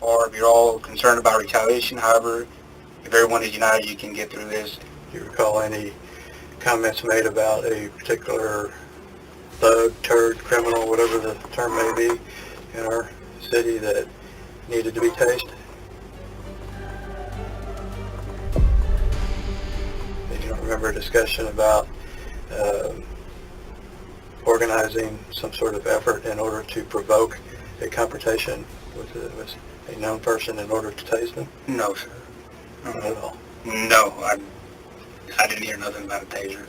far. If you're all concerned about retaliation, however, if everyone is united, you can get through this. Do you recall any comments made about a particular thug, turd, criminal, whatever the term may be, in our city that needed to be tased? You don't remember a discussion about organizing some sort of effort in order to provoke a confrontation with a known person in order to tase them? No, sir. Not at all. No, I didn't hear nothing about a taser.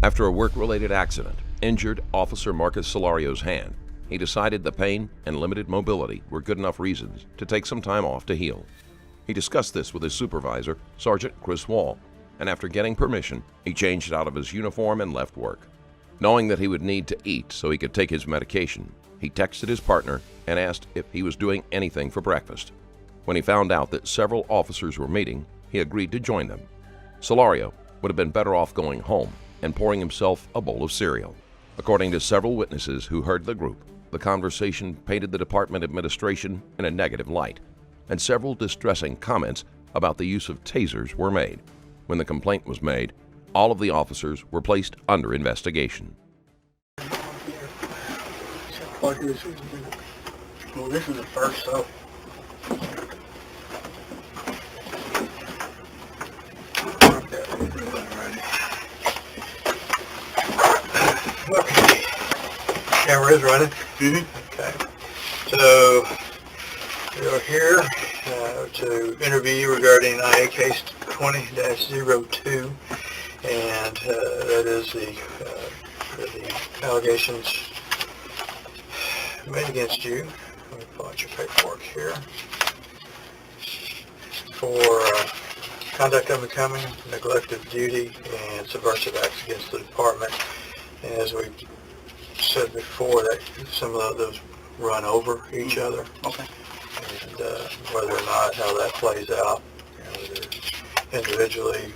After a work-related accident injured Officer Marcus Solorio's hand, he decided the pain and limited mobility were good enough reasons to take some time off to heal. He discussed this with his supervisor, Sergeant Chris Wall, and after getting permission, he changed out of his uniform and left work. Knowing that he would need to eat so he could take his medication, he texted his partner and asked if he was doing anything for breakfast. When he found out that several officers were meeting, he agreed to join them. Solorio would have been better off going home and pouring himself a bowl of cereal. According to several witnesses who heard the group, the conversation painted the department administration in a negative light, and several distressing comments about the use of tasers were made. When the complaint was made, all of the officers were placed under investigation. Well, this is the first, so. Okay. Camera is running. Okay. So we are here to interview you regarding IA case 20-02, and that is the allegations made against you. Let me pull out your paperwork here. For conduct unbecoming, neglect of duty, and subversive acts against the department. And as we said before, that some of those run over each other. Okay. And whether or not how that plays out, whether individually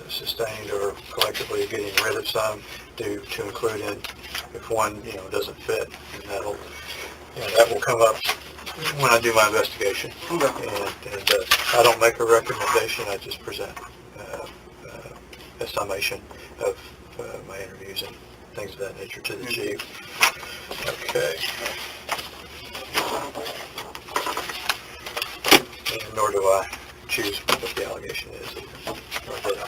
sustained or collectively getting rid of some to include in if one doesn't fit, and that will come up when I do my investigation. Okay. And I don't make a recommendation, I just present a summation of my interviews and things of that nature to the chief. Okay. And nor do I choose what the allegation is either. Nor did I.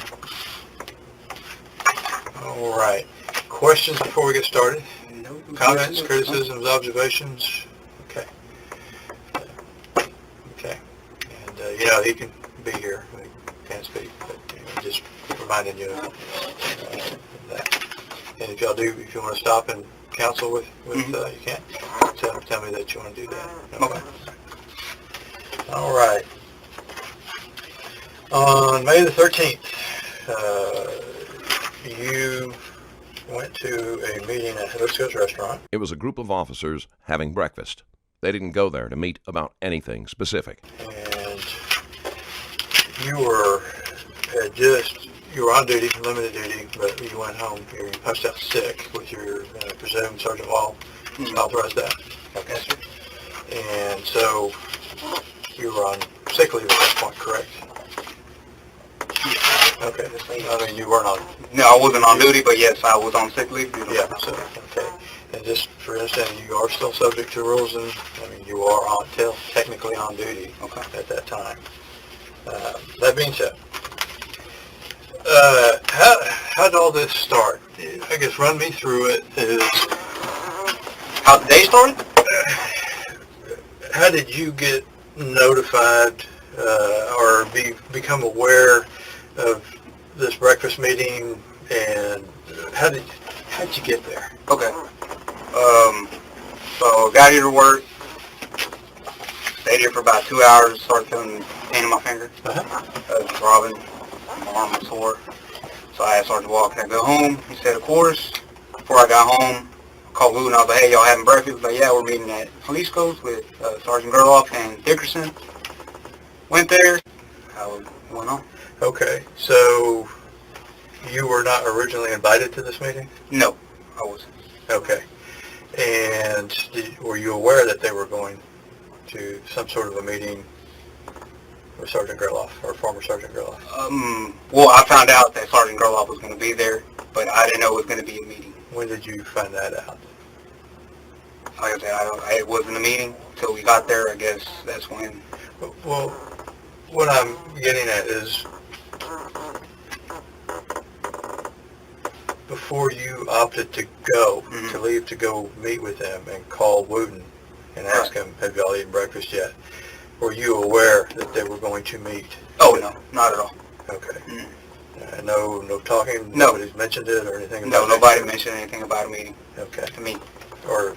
All right. Questions before we get started? No. Comments, criticisms, observations? Okay. Okay. And, he can be here. He can't speak, but just reminding you of that. And if you want to stop and counsel with you can. Tell me that you want to do that. Okay. All right. On May the 13th, you went to a meeting at Hibisco's restaurant. It was a group of officers having breakfast. They didn't go there to meet about anything specific. And you were on duty, limited duty, but you went home. You punched out sick with your presumed Sergeant Wall. Authorized that. Okay. And so you were on sick leave at that point, correct? Okay. I mean, you weren't on. No, I wasn't on duty, but yes, I was on sick leave. Yeah. So okay. And just for instance, you are still subject to rules, and you are technically on duty at that time. That being said, how did all this start? I guess run me through it. How the day started? How did you get notified or become aware of this breakfast meeting, and how did you get there? Okay. So got here to work, stayed here for about 2 hours, started feeling pain in my finger. Throbbing, my arm was sore. So I started walking. I go home. He said, of course. Before I got home, I called Lou and I was like, hey, y'all having breakfast? Like, yeah, we're meeting at Jalisco's with Sergeant Gerloff and Dickerson. Went there. How it went on. Okay, so you were not originally invited to this meeting? No, I wasn't. Okay. And were you aware that they were going to some sort of a meeting with Sergeant Gerloff, or former Sergeant Gerloff? Well, I found out that Sergeant Gerloff was going to be there, but I didn't know it was going to be a meeting. When did you find that out? Like I said, it wasn't a meeting until we got there. I guess that's when. Well, what I'm getting at is, before you opted to go, to leave to go meet with them and call Wooten and ask him, have y'all eaten breakfast yet? Were you aware that they were going to meet? Oh, no, not at all. Okay. No talking? No. Nobody's mentioned it or anything about it? No, nobody mentioned anything about a meeting. Okay. To me. Or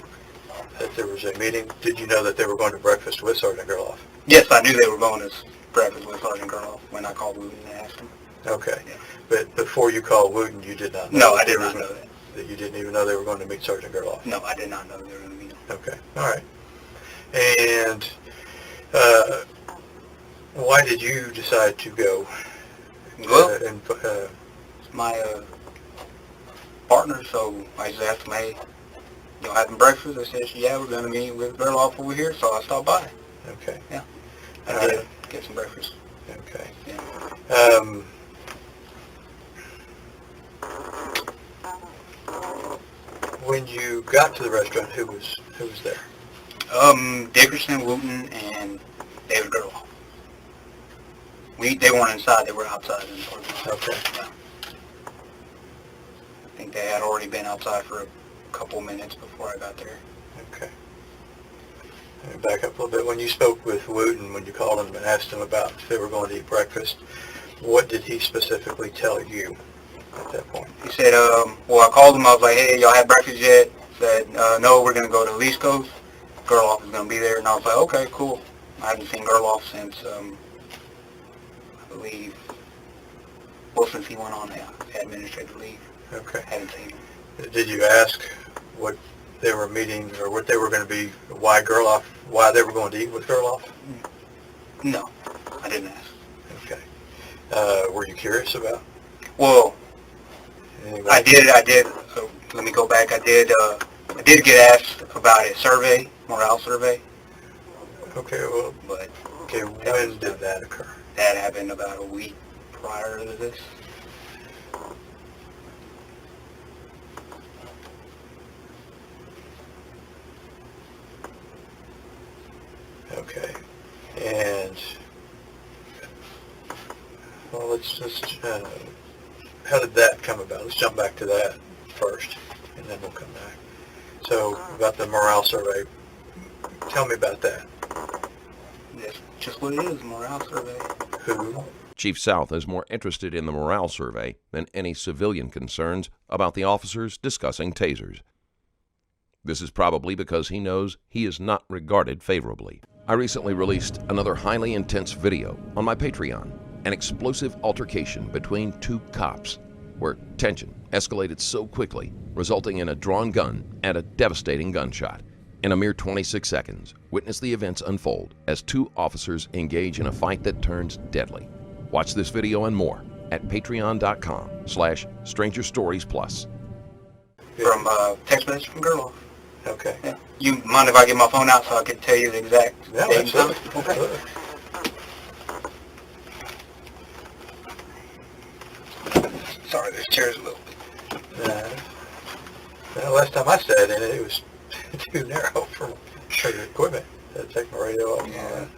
that there was a meeting? Did you know that they were going to breakfast with Sergeant Gerloff? Yes, I knew they were going to breakfast with Sergeant Gerloff when I called Wooten and asked him. Okay. Yeah. But before you called Wooten, you did not know? No, I did not know that. That you didn't even know they were going to meet Sergeant Gerloff? No, I did not know they were going to meet him. Okay. All right. And why did you decide to go? Well, my partner, so I just asked him, hey, y'all having breakfast? I said, yeah, we're going to meet with Gerloff over here, so I stopped by. Okay. Yeah. I did get some breakfast. Okay. Yeah. When you got to the restaurant, who was there? Dickerson, Wooten, and David Gerloff. They weren't inside, they were outside in the parking lot. Okay. Yeah. I think they had already been outside for a couple minutes before I got there. Okay. Let me back up a little bit. When you spoke with Wooten, when you called him and asked him about if they were going to eat breakfast, what did he specifically tell you at that point? He said, well, I called him, I was like, hey, y'all had breakfast yet? He said, no, we're going to go to the East Coast. Gerloff is going to be there. And I was like, okay, cool. I haven't seen Gerloff since, I believe, well, since he went on administrative leave. Okay. I haven't seen him. Did you ask what they were meeting, or what they were going to be, why they were going to eat with Gerloff? No, I didn't ask. Okay. Were you curious about? Well, Anybody? I did, let me go back. I did get asked about a survey, morale survey. Okay, well, But okay, when did that occur? that happened about a week prior to this. Okay, and, well, let's how did that come about? Let's jump back to that first, and then we'll come back. So, about the morale survey, tell me about that. That's just what it is, morale survey. Who? Chief South is more interested in the morale survey than any civilian concerns about the officers discussing tasers. This is probably because he knows he is not regarded favorably. I recently released another highly intense video on my Patreon, an explosive altercation between two cops, where tension escalated so quickly, resulting in a drawn gun and a devastating gunshot. In a mere 26 seconds, witness the events unfold as two officers engage in a fight that turns deadly. Watch this video and more at patreon.com/strangerstoriesplus. From text message from Gerloff. Okay. Yeah. You mind if I get my phone out so I can tell you the exact Yeah, date and time? absolutely. Okay. Absolutely. Sorry, this chair's a little Well, last time I sat in it, it was too narrow for the equipment. I had to take my radio off and all that.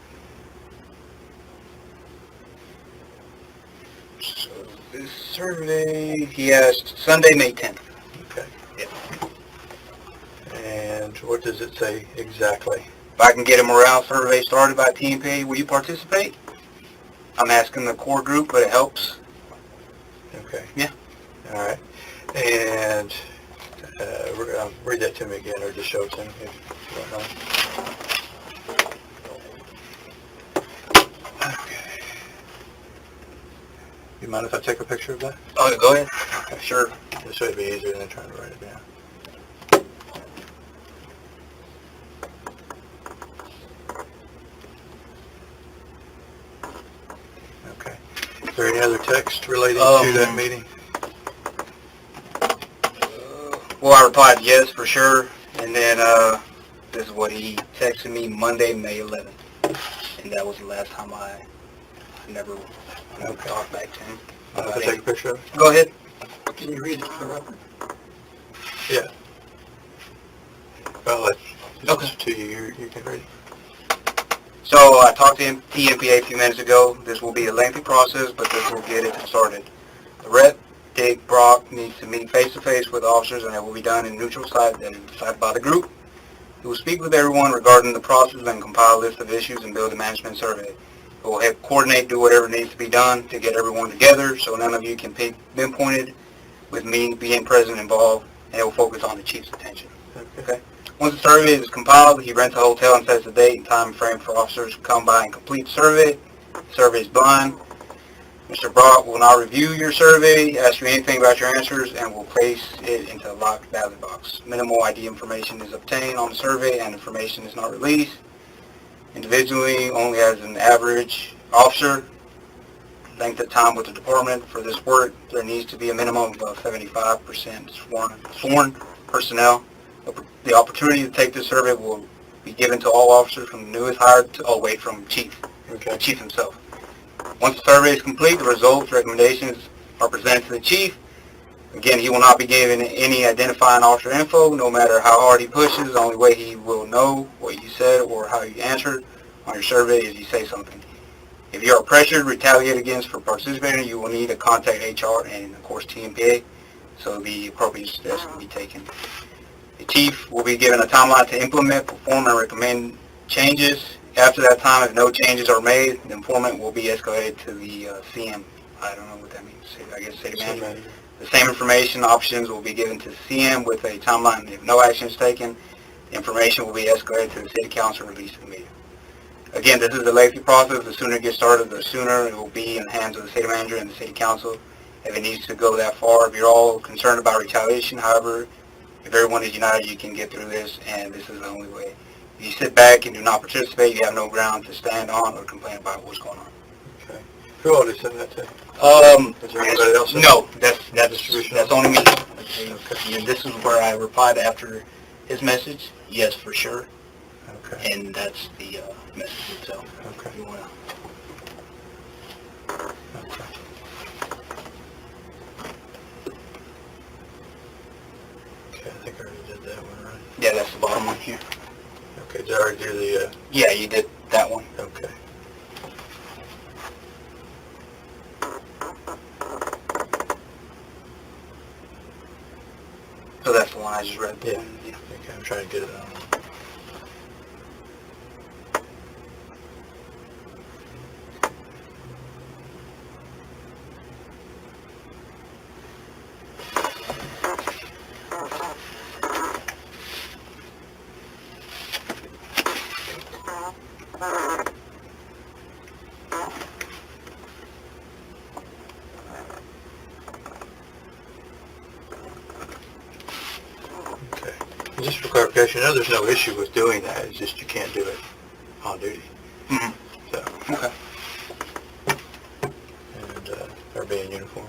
So this survey, he asked Sunday, May 10th. Okay. Yeah. And what does it say exactly? If I can get a morale survey started by TMPA, will you participate? I'm asking the core group, but it helps. Okay. Yeah. All right. And read that to me again, or just show it to me if you don't mind. Okay. You mind if I take a picture of that? Oh, go ahead. Okay. Sure. This way it'd be easier than trying to write it down. Okay. Is there any other text relating to that meeting? Well, I replied yes for sure, and then this is what he texted me Monday, May 11th. And that was the last time I never talked back to him. Can I take a picture of it? Go ahead. Can you read it for the record? Yeah. Well, it's Okay. to you. You can read it. So I talked to TMPA a few minutes ago. This will be a lengthy process, but this will get it started. The rep, Dick Brock, needs to meet face-to-face with officers, and it will be done in neutral site that is decided by the group. He will speak with everyone regarding the process and compile a list of issues and build a management survey. He will help coordinate, do whatever needs to be done to get everyone together so none of you can pinpoint it with me being present involved, and it will focus on the chief's attention. Okay? Once the survey is compiled, he rents a hotel and sets a date and time frame for officers to come by and complete the survey. The survey is blind. Mr. Brock will not review your survey, ask you anything about your answers, and will place it into a locked ballot box. Minimal ID information is obtained on the survey and information is not released. Individually, only as an average officer, length of time with the department for this work, there needs to be a minimum of 75% sworn personnel. The opportunity to take this survey will be given to all officers from the newest hire to, from chief, the chief himself. Once the survey is complete, the results, recommendations are presented to the chief. Again, he will not be given any identifying officer info, no matter how hard he pushes. The only way he will know what you said or how you answered on your survey is you say something. If you are pressured, retaliated against for participating, you will need to contact HR and, of course, TMPA, so the appropriate steps will be taken. The chief will be given a timeline to implement, perform, and recommend changes. After that time, if no changes are made, the informant will be escalated to the CM. I don't know what that means. I guess city manager. The same information options will be given to CM with a timeline. If no action is taken, the information will be escalated to the city council and released to the media. Again, this is a lengthy process. The sooner it gets started, the sooner it will be in the hands of the city manager and the city council if it needs to go that far. If you're all concerned about retaliation, however, if everyone is united, you can get through this, and this is the only way. If you sit back and do not participate, you have no ground to stand on or complain about what's going on. Okay. Who all did you send that to? Is there anybody else? No, that's only me. Okay. And this is where I replied after his message, yes, for sure. Okay. And that's the message itself. Okay. You wanna... Okay. Okay, I think I already did that one, right? Yeah, that's the bottom one here. Okay, did I already do the, Yeah, you did that one. okay. So that's the one I just read. Yeah. Okay, I'm trying to get it on. Okay. And just for clarification, I know there's no issue with doing that, it's just you can't do it on duty. Mm-hmm. So, Okay. and or be in uniform.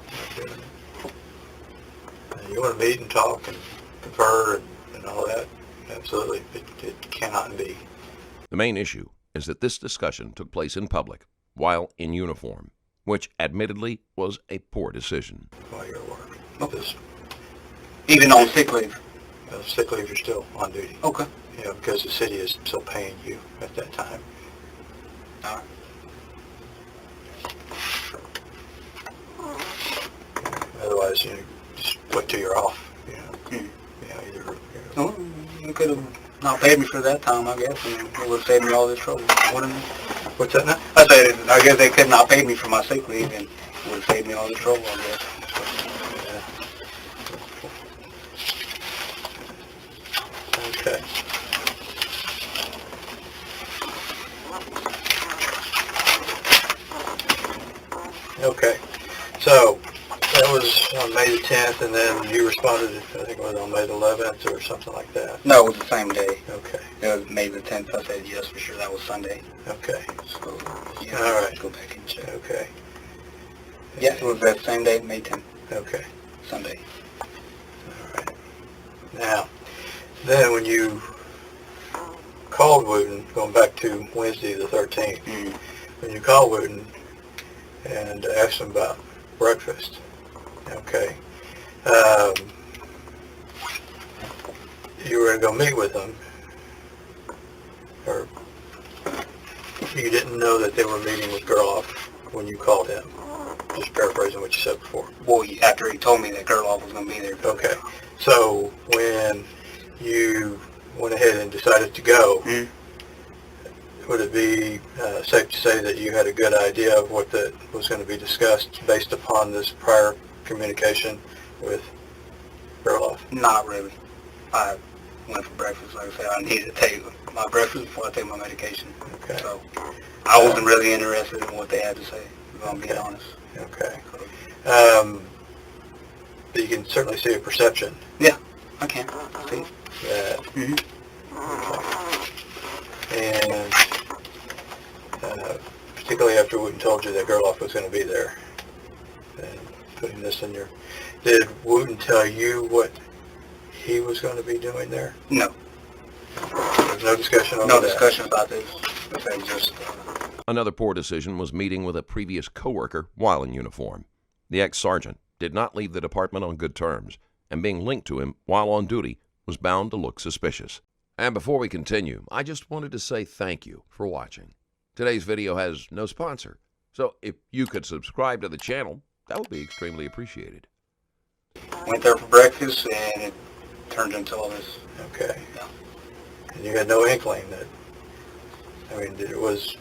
Not doing it. You want to meet and talk and confer and all that, absolutely. It cannot be. The main issue is that this discussion took place in public while in uniform, which admittedly was a poor decision. While you're at work. Okay. Even on sick leave? Sick leave, you're still on duty. Okay. You know, because the city is still paying you at that time. All right. Otherwise, just wait till you're off. Hmm. Either. Well, you could have not paid me for that time, I guess, and it would have saved me all this trouble, wouldn't it? What's that now? I guess they could not pay me for my sick leave, and it would have saved me all this trouble, I guess. Okay. Okay. So that was on May the 10th, and then you responded, I think it was on May the 11th or something like that. No, it was the same day. Okay. It was May the 10th. I said yes for sure. That was Sunday. Okay. So, yeah, All right. let's go back and check. Okay. Yeah, it was that same day, May 10th, Okay. Sunday. All right. Now, Then when you called Wooten, going back to Wednesday the 13th, when you called Wooten and asked him about breakfast, okay, you were going to go meet with them, or you didn't know that they were meeting with Gerloff when you called him? Just paraphrasing what you said before. Well, after he told me that Gerloff was going to be there. Okay. So when you went ahead and decided to go, would it be safe to say that you had a good idea of what that was going to be discussed based upon this prior communication with Gerloff? Not really. I went for breakfast. Like I said, I needed to take my breakfast before I take my medication. Okay. So I wasn't really interested in what they had to say, if I'm being honest. Okay. But you can certainly see a perception. Yeah, I can. See? That, and particularly after Wooten told you that Gerloff was going to be there, and putting this in your... Did Wooten tell you what he was going to be doing there? No. There was no discussion over No that? discussion about this. Okay, just... Another poor decision was meeting with a previous coworker while in uniform. The ex-sergeant did not leave the department on good terms, and being linked to him while on duty was bound to look suspicious. And before we continue, I just wanted to say thank you for watching. Today's video has no sponsor, so if you could subscribe to the channel, that would be extremely appreciated. Went there for breakfast, and it turned into all this. Okay. Yeah. And you had no inkling that... I mean, was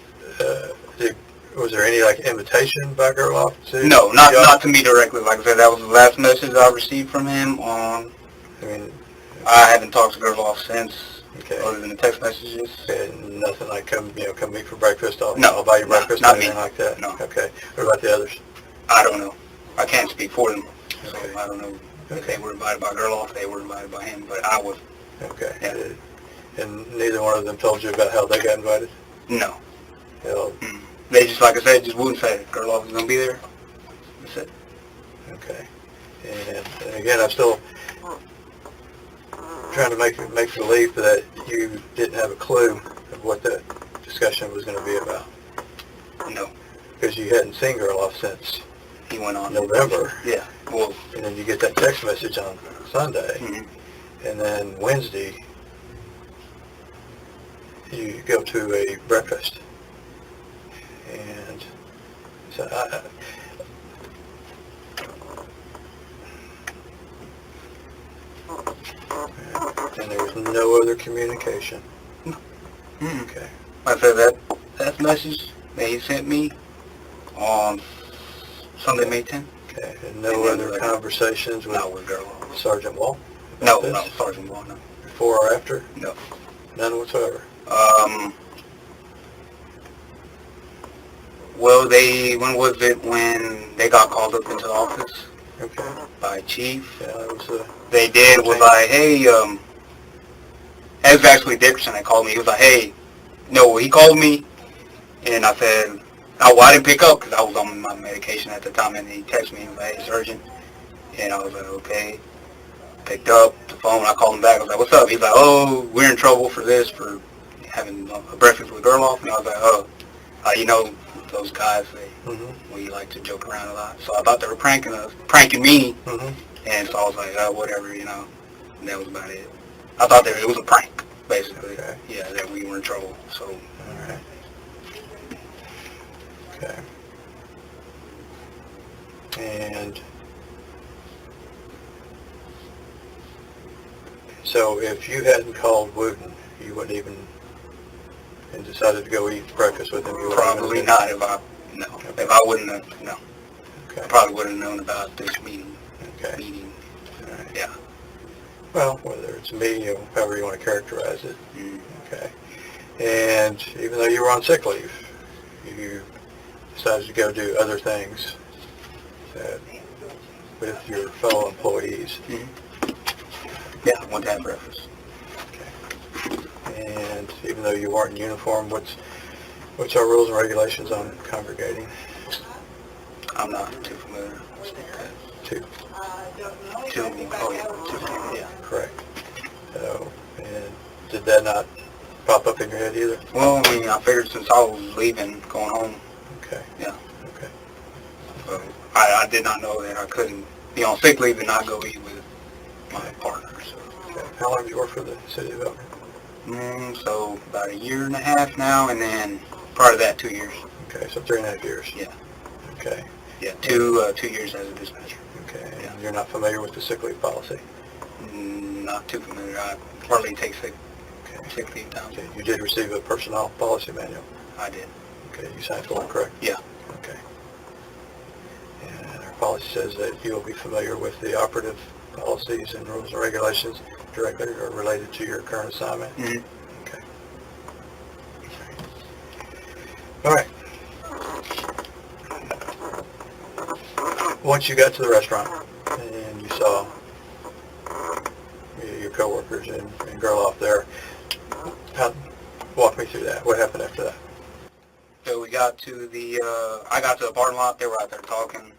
there any, like, invitation by Gerloff to... No, not to me directly. Like I said, that was the last message I received from him on... I mean... I haven't talked to Gerloff since, Okay. other than the text messages. And nothing like come meet for breakfast. I'll buy you No, breakfast. not Anything me. like that. No. Okay. What about the others? I don't know. I can't speak for them. So Okay. I don't know if they were invited by Gerloff, they were invited by him, but I was. Okay. Yeah. And neither one of them told you about how they got invited? No. Well, They just, like I said, just wouldn't say it. Gerloff was going to be there. That's it. okay. And again, I'm still trying to make believe that you didn't have a clue of what that discussion was going to be about. No. Because you hadn't seen Gerloff since He went on. November. Yeah. Well, And then you get that text message on Sunday. And then Wednesday, you go to a breakfast. And so and there was no other communication. Okay. like I said, that message that he sent me on Sunday, May 10th. Okay. And no other conversations with Not with Gerloff. Sergeant Wall? No, about no, this? Sergeant Wall, no. Before or after? No. None whatsoever? Well, when was it when they got called up into the office Okay. by Chief? Yeah, that was They did was like, hey, it was actually Dickerson that called me. He was like, hey, no, he called me, and I said, I didn't pick up because I was on my medication at the time, and he texted me, he was like, hey, it's urgent, and I was like, okay. Picked up the phone, I called him back, I was like, what's up? He's like, oh, we're in trouble for this, for having a breakfast with Gerloff, and I was like, oh, you know, those guys, we like to joke around a lot, so I thought they were pranking me, and so I was like, oh, whatever, you know, and that was about it. I thought it was a prank, basically, yeah, that we were in trouble, so. All right. Okay. And so if you hadn't called Wooten, you wouldn't even, and decided to go eat breakfast with him, you wouldn't Probably even... not if I wouldn't have, no. Okay. I probably wouldn't have known about this meeting. Okay. All right. Yeah. Well, whether it's me or however you want to characterize it. Okay. And even though you were on sick leave, you decided to go do other things with your fellow employees. Yeah, I went to have breakfast. Okay. And even though you weren't in uniform, what's our rules and regulations on congregating? I'm not too familiar with that. Two. Oh, yeah. Two. Yeah. Correct. So, did that not pop up in your head either? Well, I mean, I figured since I was leaving, going home, Okay. yeah. Okay. So I did not know that I couldn't be on sick leave and not go eat with my partner. So, Okay. How long have you worked for the city of Elkhorn? So about a year and a half now, and then prior to that, 2 years. Okay, so 3.5 years. Yeah. Okay. Yeah, 2 years as a dispatcher. Okay. And Yeah. you're not familiar with the sick leave policy? Not too familiar. I hardly take sick leave time. Okay. You did receive a personnel policy manual? I did. Okay. You signed for it, correct? Yeah. Okay. And our policy says that you'll be familiar with the operative policies and rules and regulations directly or related to your current assignment? Mm-hmm. Okay. All right. Once you got to the restaurant and you saw your coworkers and girl off there, walk me through that. What happened after that? So we got to I got to the parking lot. They were out there talking.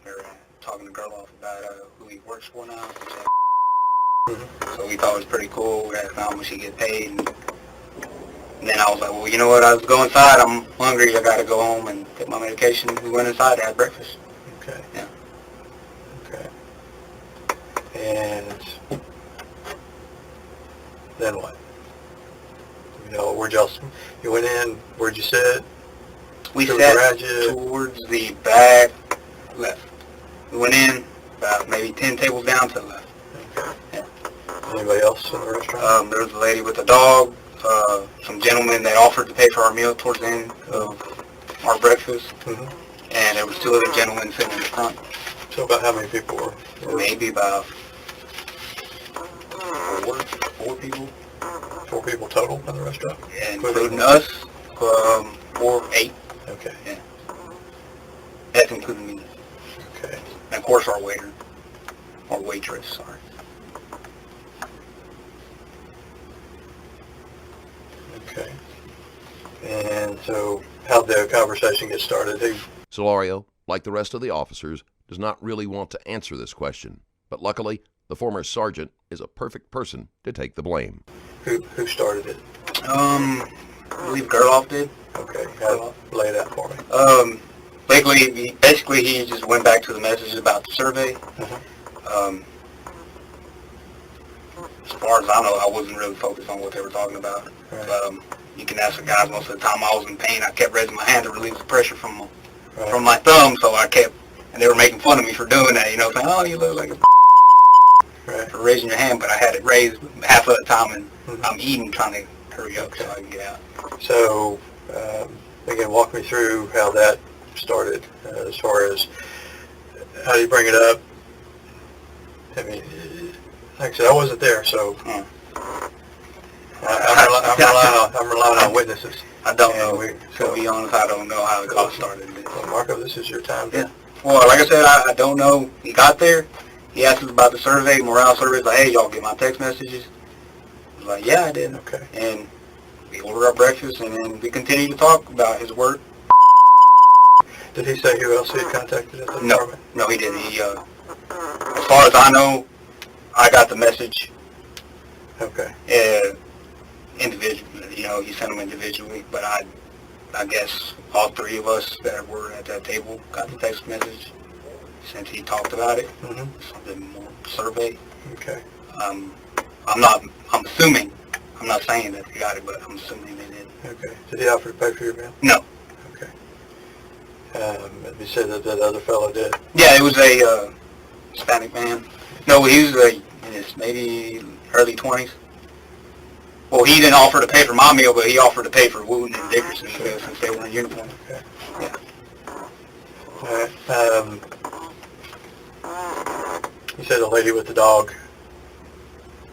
They were talking to the girl off about who he works for now. Mm-hmm. So we thought it was pretty cool. We asked how much he get paid. And then I was like, well, you know what? I was going inside. I'm hungry. I got to go home and take my medication. We went inside and had breakfast. Okay. Yeah. Okay. And then what? You know, you went in, where'd you sit? We To the sat garage, towards the back left. We went in about maybe 10 tables down to the left. Okay. Yeah. Anybody else in the restaurant? There was a lady with a dog, some gentlemen that offered to pay for our meal towards the end of our breakfast, Mm-hmm. and there was 2 other gentlemen sitting in the front. So about how many people were? Maybe about 4 people, 4 people total in the restaurant? including us, 8. Okay. Yeah. That's including me. Okay. And of course our waiter, or waitress, sorry. Okay. And so how'd the conversation get started? Solorio, like the rest of the officers, does not really want to answer this question, but luckily, the former sergeant is a perfect person to take the blame. Who started it? I believe Gerloff did. Okay. Lay it out for me. Basically, he just went back to the messages about the survey. Uh-huh. As far as I know, I wasn't really focused on what they were talking about. Right. You can ask the guys, most of the time I was in pain. I kept raising my hand to relieve the pressure from Right. my thumb, so I kept, and they were making fun of me for doing that, saying, oh, you look like a Right. for raising your hand, but I had it raised half of the time, and Mhm. I'm eating, trying to hurry up so I can get out. So, again, walk me through how that started, as far as how do you bring it up? I mean, like I said, I wasn't there, so I'm relying on witnesses. I don't And know. To be honest, I don't know how it got started. Well, Marco, this is your time. Yeah. Well, like I said, I don't know. He got there. He asked us about the survey, morale survey. Like, hey, y'all get my text messages? I was like, yeah, I did. Okay. And we ordered our breakfast, and then we continued to talk about his work. Did he say who else he had contacted at the No, department? no, he didn't. As far as I know, I got the message Okay. individually. He sent them individually, but I guess all 3 of us that were at that table got the text message since he talked about it. Mm-hmm. Something more survey. Okay. I'm assuming, I'm not saying that they got it, but I'm assuming they did. Okay. Did he offer to pay for your meal? No. Okay. You said that other fellow did. Yeah, it was a Hispanic man. No, he was in his maybe early 20s. Well, he didn't offer to pay for my meal, but he offered to pay for Wooten and Dickerson since they were in uniform. Okay. Yeah. All right. You said the lady with the dog.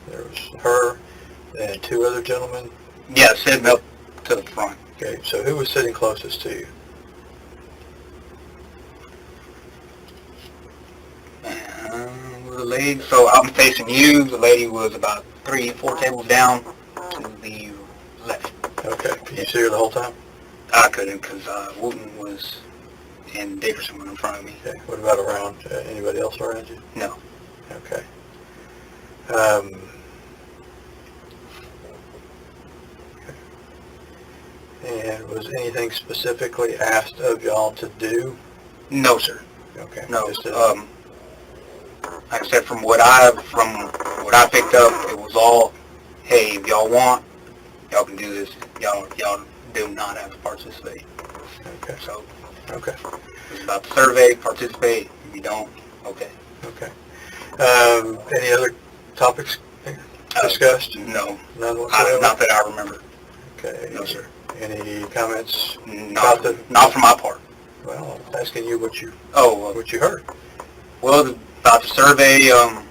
There was her and 2 other gentlemen. Yeah, sitting up to the front. Okay, so who was sitting closest to you? The lady, so I'm facing you. The lady was about 3-4 tables down to the left. Okay, could you see her the whole time? I couldn't because Wooten was and Dickerson were in front of me. Okay, what about around, anybody else around you? No. Okay. And was anything specifically asked of y'all to do? No, sir. Okay. No. Just, Like I said, from what I picked up, it was all, hey, if y'all want, y'all can do this. Y'all do not have to participate. okay. So Okay. it's about the survey, participate. If you don't, okay. Okay. Any other topics discussed? No. None whatsoever? Not that I remember. Okay. No, sir. Any comments? Not for my part. Well, I'm asking you what you Oh, heard. well, about the survey, I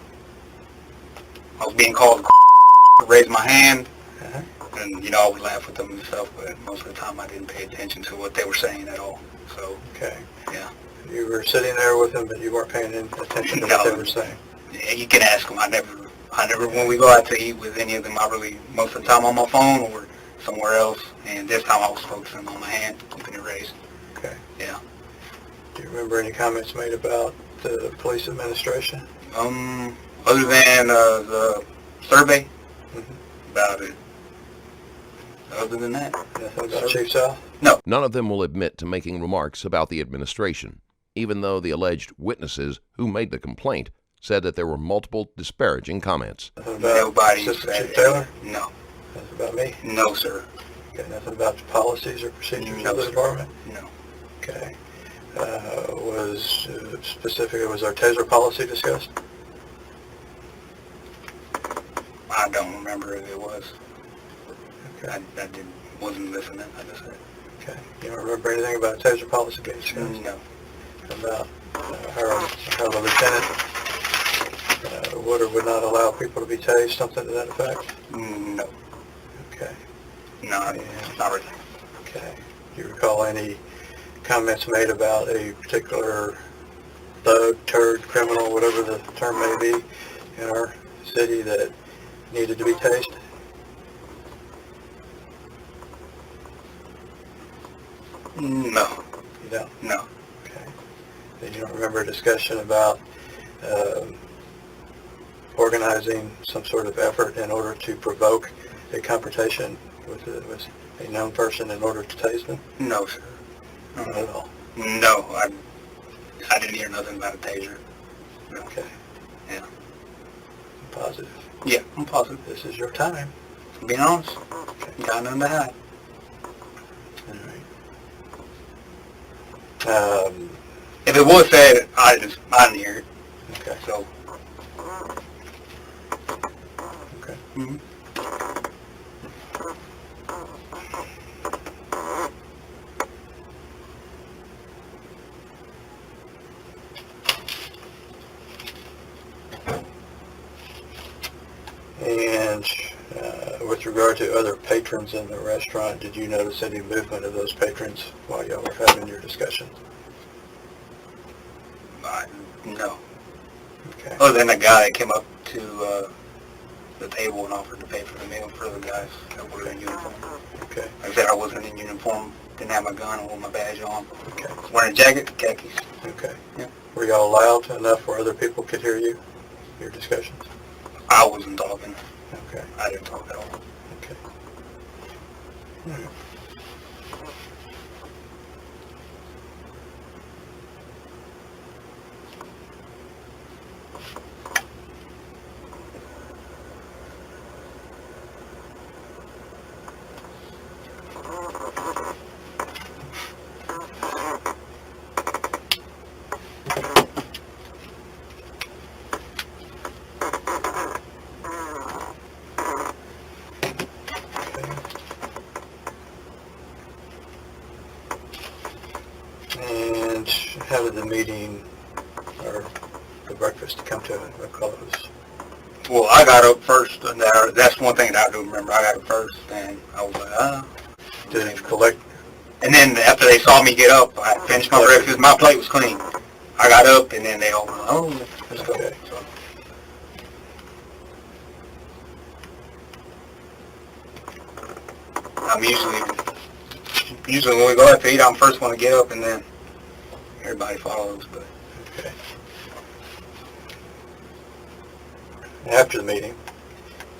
was being called to raise my hand, Uh-huh. and, I would laugh with them and stuff, but most of the time I didn't pay attention to what they were saying at all. So, Okay. yeah. You were sitting there with them, but you weren't paying any attention to No. what they were saying. Yeah, you can ask them. I never, when we go out to eat with any of them, most of the time on my phone or somewhere else, and this time I was focusing on my hand, keeping it raised. Okay. Yeah. Do you remember any comments made about the police administration? Other than the survey, about it. Other than that, Nothing about Chief Sal? None of them will admit to making remarks about the administration, even though the alleged witnesses who made the complaint said that there were multiple disparaging comments. Nothing about nobody Assistant said Chief Taylor? No. Nothing about me? No, sir. Okay. Nothing about the policies or procedures No, of the sir. department? No. Okay. Was our taser policy discussed? I don't remember if it was. Okay. I wasn't listening. I just said Okay. You don't remember anything about a taser policy being discussed? no. About how the lieutenant would or would not allow people to be tased, something to that effect? No. Okay. No, not really. Okay. Do you recall any comments made about a particular thug, turd, criminal, whatever the term may be, in our city that needed to be tased? No. You don't? No. Okay. Then you don't remember a discussion about organizing some sort of effort in order to provoke a confrontation with a known person in order to tase them? No, sir. Not at all. No, I didn't hear nothing about a taser. No. Okay. Yeah. Positive. Yeah, I'm positive. This is your time. Being honest, Okay. got nothing to hide. All right. If it was said, I didn't hear it. Okay. So. Okay. Mm-hmm. And with regard to other patrons in the restaurant, did you notice any movement of those patrons while y'all were having your discussion? No. Okay. Other than the guy that came up to the table and offered to pay for the meal for the guys that were in uniform. Okay. Like I said, I wasn't in uniform, didn't have my gun or my badge on. Okay. Wearing a jacket, khakis. Okay. Yeah. Were y'all loud enough where other people could hear you, your discussions? I wasn't talking. Okay. I didn't talk at all. Okay. All right. And how did the meeting or the breakfast come to a close? Well, I got up first, and that's one thing that I do remember. I got up first, and I was like, Did it collect? And then after they saw me get up, I finished my breakfast. My plate was clean. I got up, and then they all went, let's go. Okay. So, I'm usually when we go out to eat, I'm the first one to get up, and then everybody follows. But Okay. After the meeting,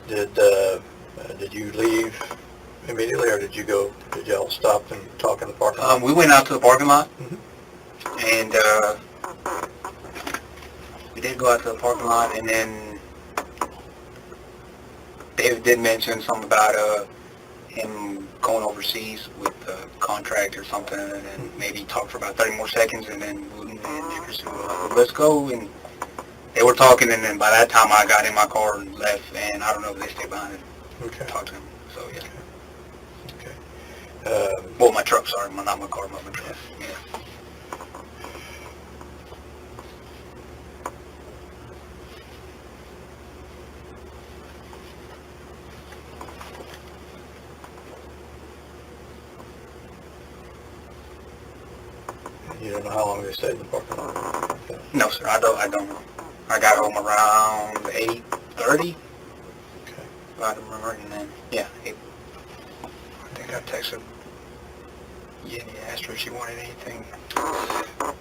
did you leave immediately, or did y'all stop and talk in the parking lot? We went out to the parking lot, Mhm. and we did go out to the parking lot, and then David did mention something about him going overseas with a contract or something, and then maybe talk for about 30 more seconds, and then they said, well, let's go, and they were talking, and then by that time I got in my car and left, and I don't know if they stayed behind and Okay. talked to him, so yeah. Okay. Well, my truck, sorry, not my car, but my truck, yeah. You don't know how long they stayed in the parking lot? Okay. No, sir, I don't know. I got home around 8:30, Okay. if I remember, and then, yeah, I think I texted Jenny, asked her if she wanted anything to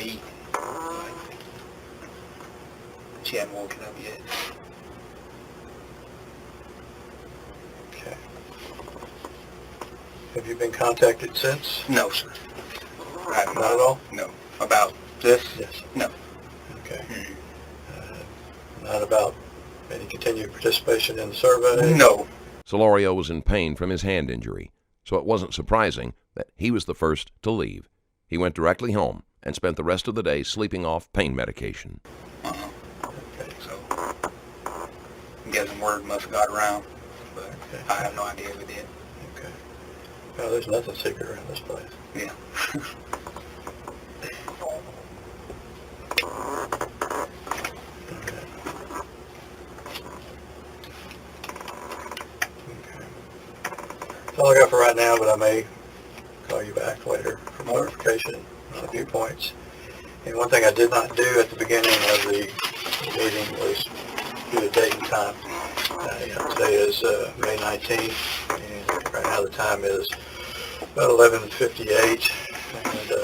eat. But she hadn't woken up yet. Okay. Have you been contacted since? No, sir. I have Not at all? No. About this? Yes. No. Okay. Mhm. Not about any continued participation in the survey? No. Solorio was in pain from his hand injury, so it wasn't surprising that he was the first to leave. He went directly home and spent the rest of the day sleeping off pain medication. Okay. So, I'm guessing word must have got around, but Okay. I have no idea if it did. Okay. Well, there's nothing secret around this place. Yeah. Okay. That's all I got for right now, but I may call you back later for clarification on a few points. And one thing I did not do at the beginning of the meeting was do the date and time. Today is May 19th, and right now the time is about 11:58, and the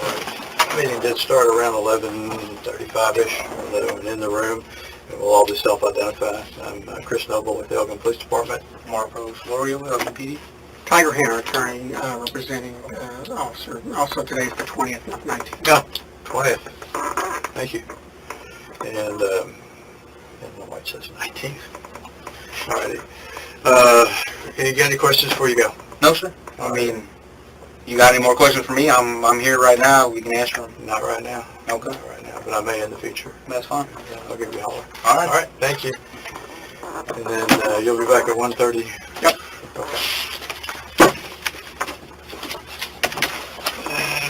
meeting did start around 11:35-ish, and in the room, and we'll all be self-identified. I'm Chris Noble with the Elgin Police Department. Marcus Solorio, LGPD. Tiger Hanna, attorney, representing officer. Also, today's the 20th, not 19th. No, 20th. Thank you. And my wife says 19th. All righty. You got any questions before you go? No, sir. I mean, you got any more questions for me? I'm here right now. We can answer them. Not right now. Okay. Not right now, but I may in the future. That's fine. I'll give you a holler. All right. All right, thank you. And then you'll be back at 1:30? Yep. Okay.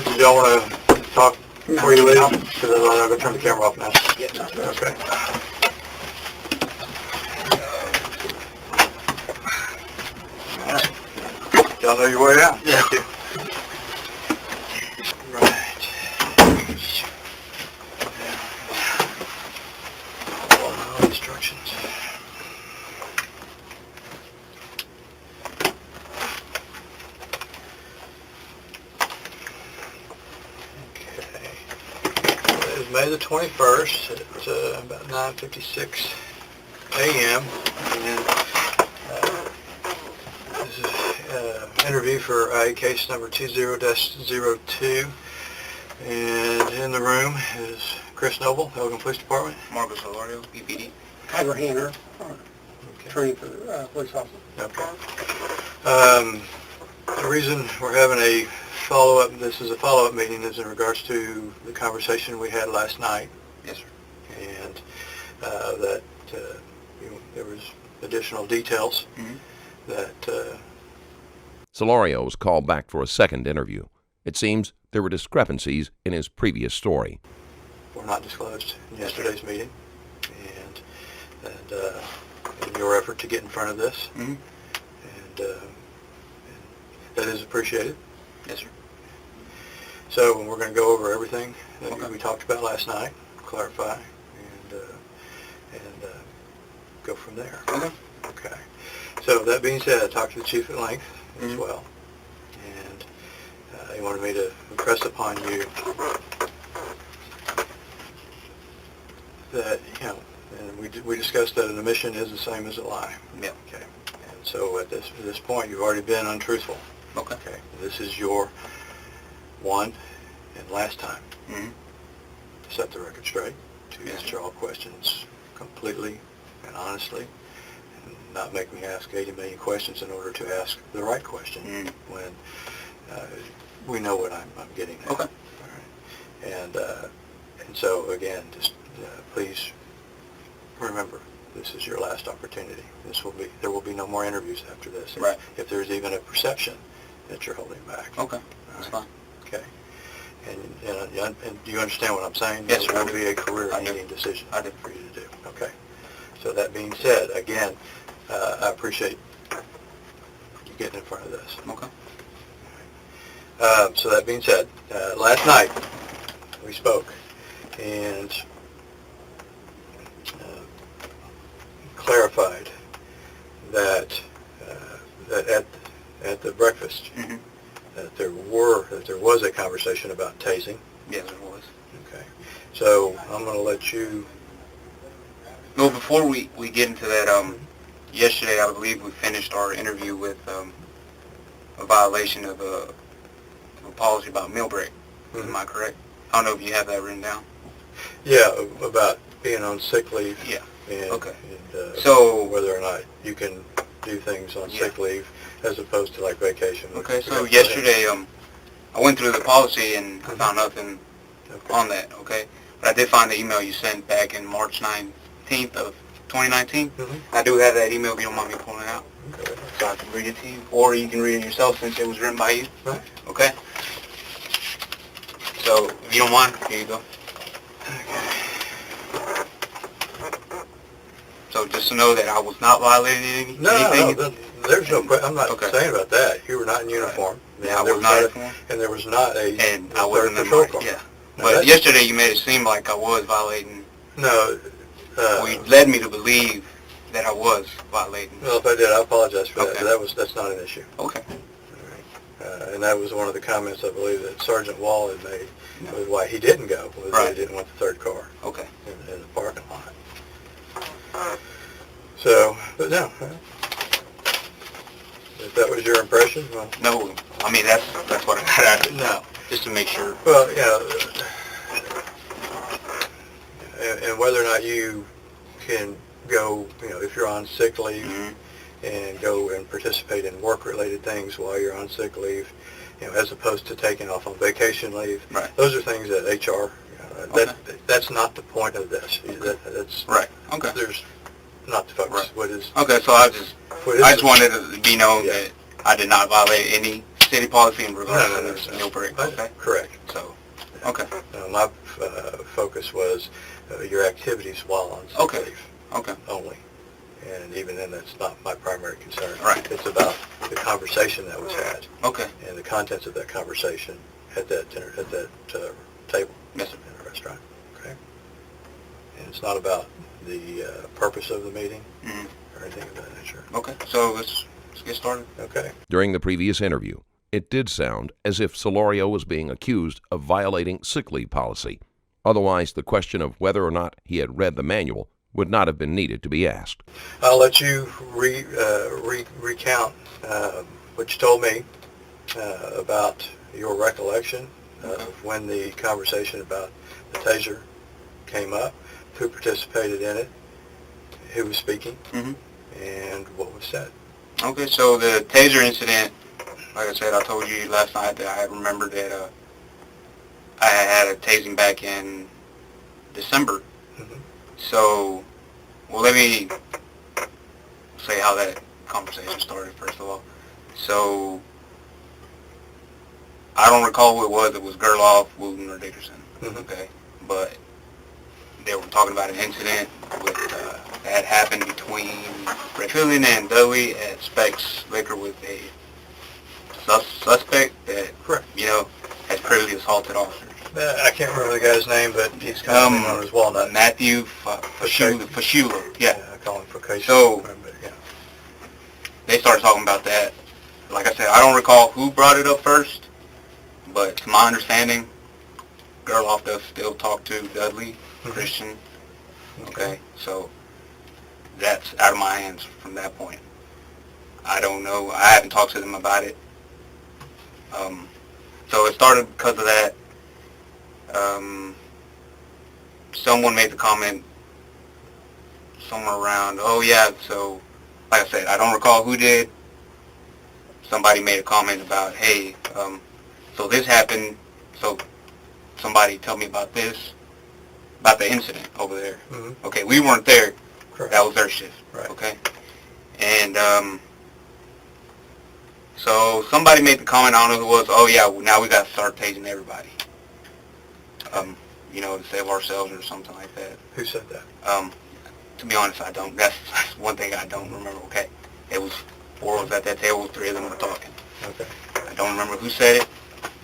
Do y'all want to talk before you leave? Because I'm going to turn the camera off now. Yes, sir. Okay. All right. Y'all know your way out? Yeah. Thank you. Right. Follow instructions. Okay. It is May the 21st. It's about 9:56 a.m. And this is interview for case number 20-02. And in the room is Chris Noble, Elgin Police Department. Marcus Solorio, EPD. Tiger Hanna, attorney for police officer. Okay. The reason we're having a follow-up, this is a follow-up meeting, is in regards to the conversation we had last night. Yes, sir. And that there was additional details that Solorio was called back for a second interview. It seems there were discrepancies in his previous story. were not disclosed in yesterday's meeting. And in your effort to get in front of this. And that is appreciated. Yes, sir. So we're going to go over everything that Okay. we talked about last night, clarify, and go from there. Okay. Okay. So that being said, I talked to the chief at length as well, and he wanted me to impress upon you that, and we discussed that an omission is the same as a lie. Yeah. Okay. And So at this point, you've already been untruthful. Okay. Okay. This is your one and last time. Mm-hmm. To set the record straight, to Yes, answer all questions completely and honestly, and not make me ask 80 million questions in order to ask the right question when we know what I'm getting at. Okay. All right. And so again, just please remember, this is your last opportunity. There will be no more interviews after this. Right. If there's even a perception that you're holding back. Okay. That's fine. Okay. And do you understand what I'm saying? Yes, sir. It will be a career-ending decision for you to do. Okay. So that being said, again, I appreciate you getting in front of this. Okay. So that being said, last night we spoke and clarified that at the breakfast that there was a conversation about tasing. Yes, it was. Okay. So I'm going to let you. No, before we get into that, yesterday I believe we finished our interview with a violation of a policy about meal break. Am I correct? I don't know if you have that written down. Yeah, about being on sick leave. Yeah. And, Okay. And, so whether or not you can do things on sick leave as opposed to like vacation. Okay. So yesterday, I went through the policy and I found nothing on that. Okay. But I did find the email you sent back in March 19th of 2019. I do have that email if you don't mind me pulling it out. Okay. So I can read it to you, or you can read it yourself since it was written by you. Right. Okay. So if you don't mind, here you go. So just to know that I was not violating anything. No, there's no question. I'm not Okay. saying about that. You were not in uniform. Yeah, I was not in uniform. And there was not a And I wasn't in patrol my, car. yeah. Now But yesterday you made it seem like I was violating. No. Well, you led me to believe that I was violating. Well, if I did, I apologize for Okay. that. But that's not an issue. Okay. All right. And that was one of the comments I believe that Sergeant Wall had made. Was why he didn't go. Was that he didn't want the third car. Okay. In the parking lot. So, but no. If that was your impression, well. No, I mean that's what I got out of it. No. Just to make sure. Well, and whether or not you can go, if you're on sick leave and go and participate in work-related things while you're on sick leave, as opposed to taking off on vacation leave. Right. Those are things that HR. That's not the point of this. That's right. Okay. There's not the focus. Right. What is? Okay, so I just wanted to be known that I did not violate any city policy in regards to this meal break. Okay. Correct. So. Okay. My focus was your activities while on sick leave. Okay. Only. And even then, that's not my primary concern. Right. It's about the conversation that was had. Okay. And the contents of that conversation at that dinner, table. Yes, sir. In a restaurant. Okay. And it's not about the purpose of the meeting or anything of that nature. Okay. So let's get started. Okay. During the previous interview, it did sound as if Solorio was being accused of violating sick leave policy. Otherwise, the question of whether or not he had read the manual would not have been needed to be asked. I'll let you recount what you told me about your recollection of when the conversation about the taser came up, who participated in it, who was speaking, and what was said. Okay, so the taser incident, like I said, I told you last night that I remembered that I had a tasing back in December. So, well, let me say how that conversation started, first of all. So, I don't recall who it was. It was Gerloff, Wooten, or Dickerson. Okay, but they were talking about an incident that happened between Red Fillion and Dudley at Specs Liquor with a suspect that, had previously assaulted officers. I can't remember the guy's name, but he's commonly known as Walnut. Matthew Fashula. Yeah. I call him Fashula. So, they started talking about that. Like I said, I don't recall who brought it up first, but to my understanding, Gerloff does still talk to Dudley, Christian. Okay, so that's out of my hands from that point. I don't know. I haven't talked to them about it. So it started because of that. Someone made the comment somewhere around, oh yeah, so, like I said, I don't recall who did. Somebody made a comment about, hey, so this happened, so somebody tell me about this, about the incident over there. Mm-hmm. Okay, we weren't there. Correct. That was their shift. Right. Okay? And, so somebody made the comment, I don't know who it was, oh yeah, now we got to start tasing everybody. You know, to save ourselves or something like that. Who said that? To be honest, I don't. That's one thing I don't remember. Okay, it was 4 of us at that table, 3 of them were talking. Okay. I don't remember who said it.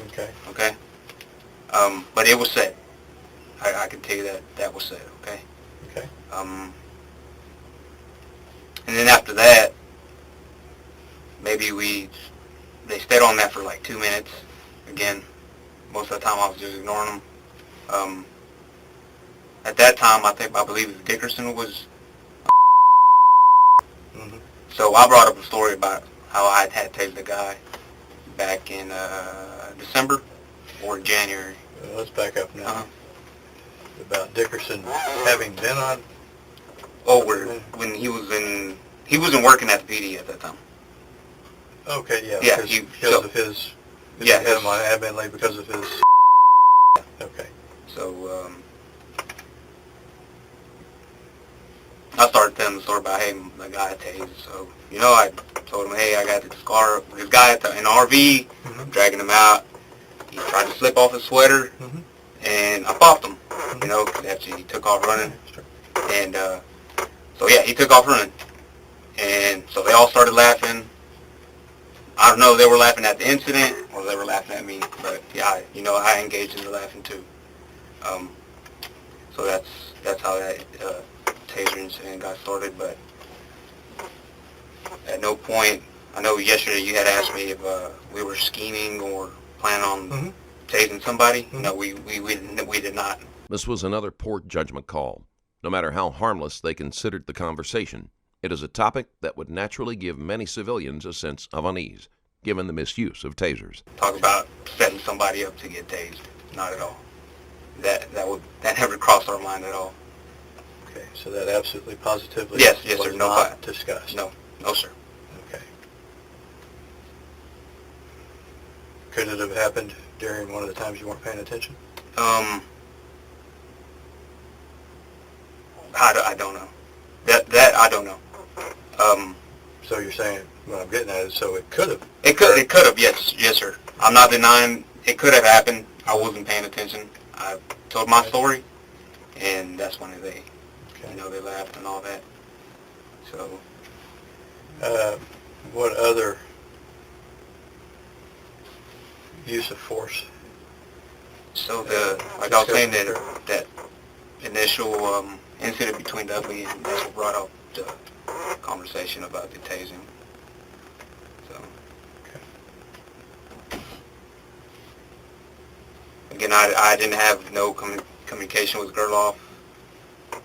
Okay. Okay. But it was said. I can tell you that was said. Okay. Okay. And then after that, maybe they stayed on that for like 2 minutes. Again, most of the time I was just ignoring them. At that time, I believe Dickerson was. Mm-hmm. So I brought up a story about how I had tased the guy back in December or January. Let's back up now. Uh-huh. About Dickerson having been on. Oh, when he wasn't working at the PD at that time. Okay, yeah. Yeah, because of his. Yeah, had him on admin leave because of his. Okay. So I started telling the story about, hey, the guy tased. So, you know, I told him, hey, I got this guy in the RV, Mm-hmm. dragging him out. He tried to slip off his sweater, Mm-hmm. and I popped him. Mm-hmm. You know, after he took off running. Sure. And so, yeah, he took off running. And so they all started laughing. I don't know if they were laughing at the incident or they were laughing at me, but yeah, I engaged in the laughing too. So that's how that taser incident got started. But at no point, I know yesterday you had asked me if we were scheming or planning on Mm-hmm. tasing somebody. Mm-hmm. No, we did not. This was another poor judgment call. No matter how harmless they considered the conversation, it is a topic that would naturally give many civilians a sense of unease, given the misuse of tasers. Talk about setting somebody up to get tased. Not at all. That never crossed our mind at all. Okay, so that absolutely positively Yes, was sir. No, not discussed. No, sir. Okay. Could it have happened during one of the times you weren't paying attention? I don't know. That I don't know. So you're saying, what I'm getting at is, so it could have. It could have, yes, sir. I'm not denying it could have happened. I wasn't paying attention. I told my story, and that's when they, they laughed and all that. So. What other use of force? So like I was saying, that initial incident between Dudley and that's what brought up the conversation about the tasing. So. Again, I didn't have no communication with Gerloff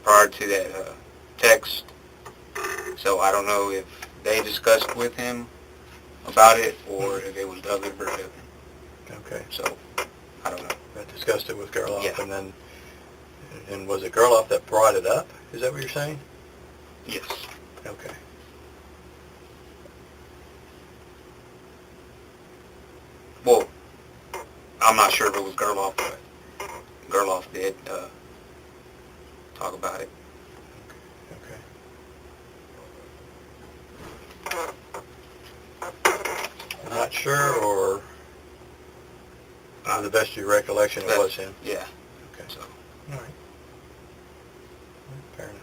prior to that text, so I don't know if they discussed with him about it or if it was Dudley or Dudley. Okay. So, I don't know. I discussed it with Gerloff, Yeah. and was it Gerloff that brought it up? Is that what you're saying? Yes. Okay. Well, I'm not sure if it was Gerloff, but Gerloff did talk about it. Okay. Not sure, or to the best of your recollection, it was him? Yeah. Okay. So. All right. Fair enough.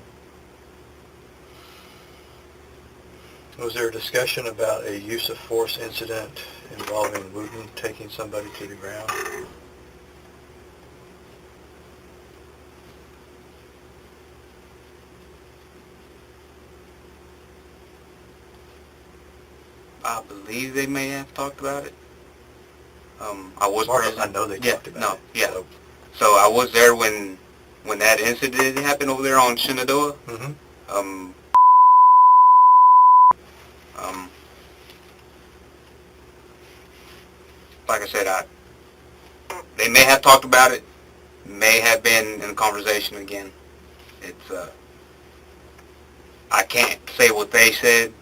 Was there a discussion about a use of force incident involving Wooten taking somebody to the ground? I believe they may have talked about it. I was Marcus, present. I know they talked about it. Yeah. So I was there when that incident happened over there on Shenandoah. Mm-hmm. like I said, they may have talked about it, may have been in a conversation again. It's, I can't say what they said.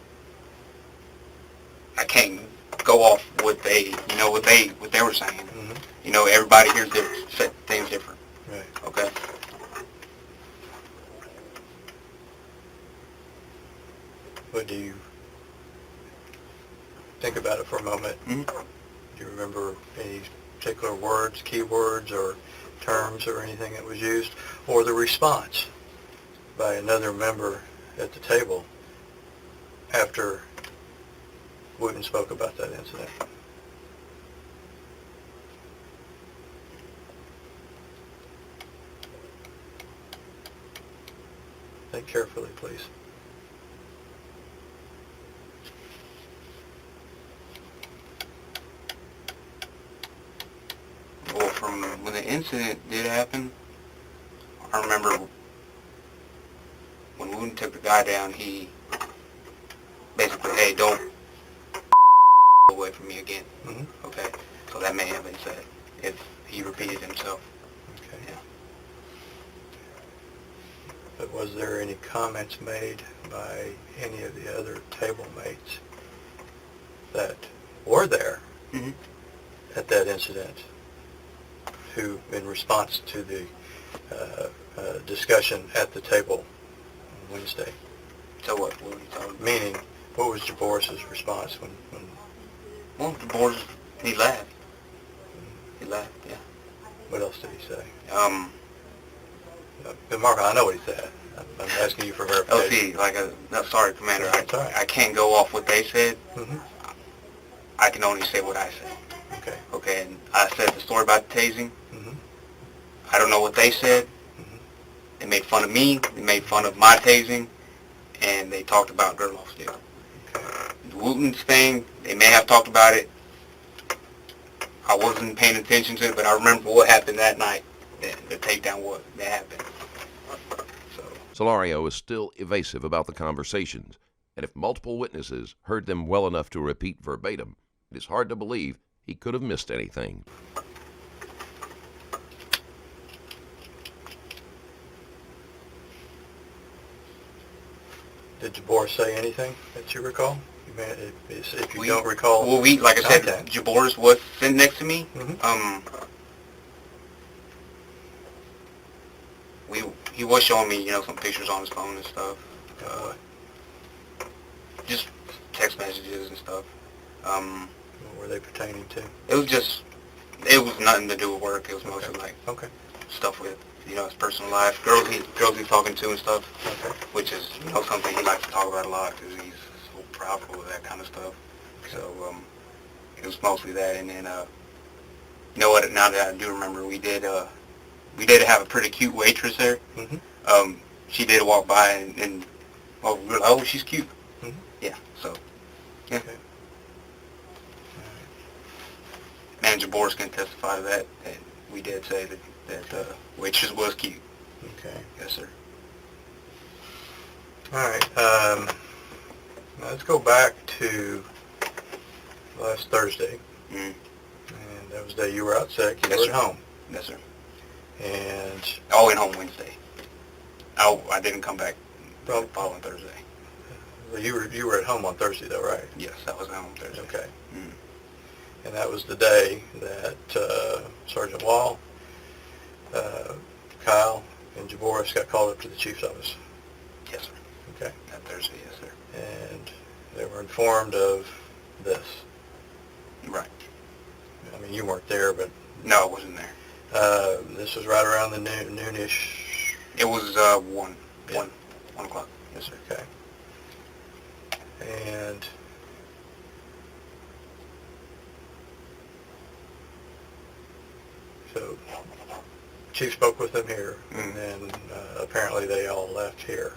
I can't go off what they, what they were saying. Mm-hmm. Everybody hears things different. Right. Okay? But do you think about it for a moment? Mm-hmm. Do you remember any particular words, keywords, or terms or anything that was used? Or the response by another member at the table after Wooten spoke about that incident? Think carefully, please. Well, from when the incident did happen, I remember when Wooten took the guy down, he basically, hey, don't away from me again. Mm-hmm. Okay? So that may have been said if he repeated himself. Okay. Yeah. But was there any comments made by any of the other table mates that were there Mm-hmm. at that incident who, in response to the discussion at the table on Wednesday? So what were you talking about? Meaning, what was Jaboris's response when Well, the board, he laughed. He laughed, yeah. what else did he say? Mark, I know what he said. I'm asking you for verification. LC, no, sorry, Commander, That's all right. I can't go off what they said. Mm-hmm. I can only say what I said. Okay. Okay, and I said the story about the tasing. Mm-hmm. I don't know what they said. Mm-hmm. They made fun of me. They made fun of my tasing. And they talked about Gurloff's deal. Okay. The Wooten's thing, they may have talked about it. I wasn't paying attention to it, but I remember what happened that night. The takedown, what that happened. So. Solorio is still evasive about the conversations, and if multiple witnesses heard them well enough to repeat verbatim, it is hard to believe he could have missed anything. Did Jaboris say anything that you recall? If you don't recall... Well, like I said, content. Jaboris was sitting next to me. Mm-hmm. He was showing me, some pictures on his phone and stuff. Just text messages and stuff. What were they pertaining to? It was nothing to do with work. It was mostly stuff with, his personal life, girls he's talking to and stuff, which is, something he likes to talk about a lot because he's so proudful of that kind of stuff. So, it was mostly that. And then, you know what, now that I do remember, we did have a pretty cute waitress there. Mm-hmm. She did walk by and we were like, oh, she's cute. Mm-hmm. Yeah, so, yeah. Okay. Manager Boris can testify to that, and we did say that waitress was cute. Okay. Yes, sir. All right. Let's go back to last Thursday. Mm. And that was the day you were out sick. You Yes, were sir. at home. Yes, sir. And... I went home Wednesday. I didn't come back the following Thursday. Well, you were at home on Thursday, though, right? Yes, I was at home Thursday. Okay. Mm. And that was the day that Sergeant Wall, Kyle, and Jaboris got called up to the chief's office. Yes, sir. Okay. That Thursday, yes, sir. And they were informed of this. Right. I mean, you weren't there, but... No, I wasn't there. This was right around the noonish... It was 1 o'clock. Yes, sir. Okay. And... So, Chief spoke with them here, and then apparently they all left here,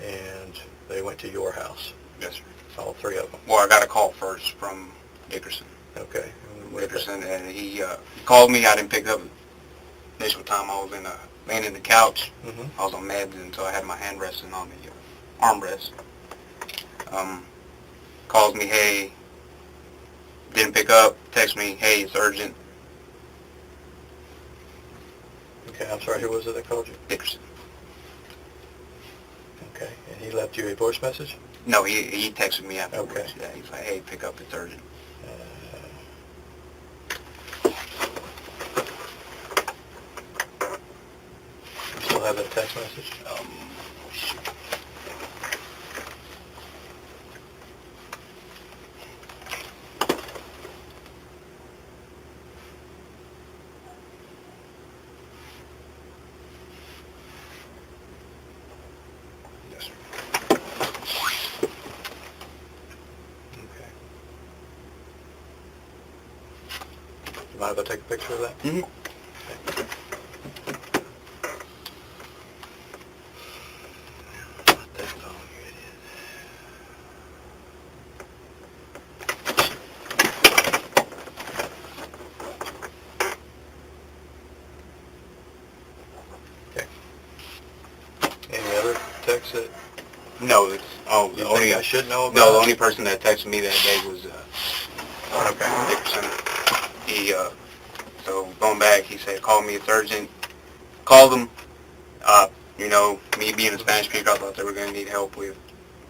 and they went to your house. Yes, sir. All three of them. Well, I got a call first from Dickerson. Okay. Dickerson, and he called me. I didn't pick up. Initial time I was laying in the couch. Mm-hmm. I was on meds, and so I had my hand resting on the armrest. Calls me, hey, didn't pick up, text me, hey, it's urgent, Okay, I'm sorry, who was it that called you? Dickerson. Okay, and he left you a voice message? No, he texted me afterwards. Okay. Yeah, he's like, hey, pick up, it's urgent. You still have that text message? Shoot. Yes, sir. Okay. You mind if I take a picture of that? Mm-hmm. Okay. That's all it is. Okay. Any other texts that No, it's you the only think I should know about? no, the only person that texted me that day was Okay. Dickerson. He so going back, he said, call me, it's urgent. Called him. You know, me being a Spanish speaker, I thought they were going to need help with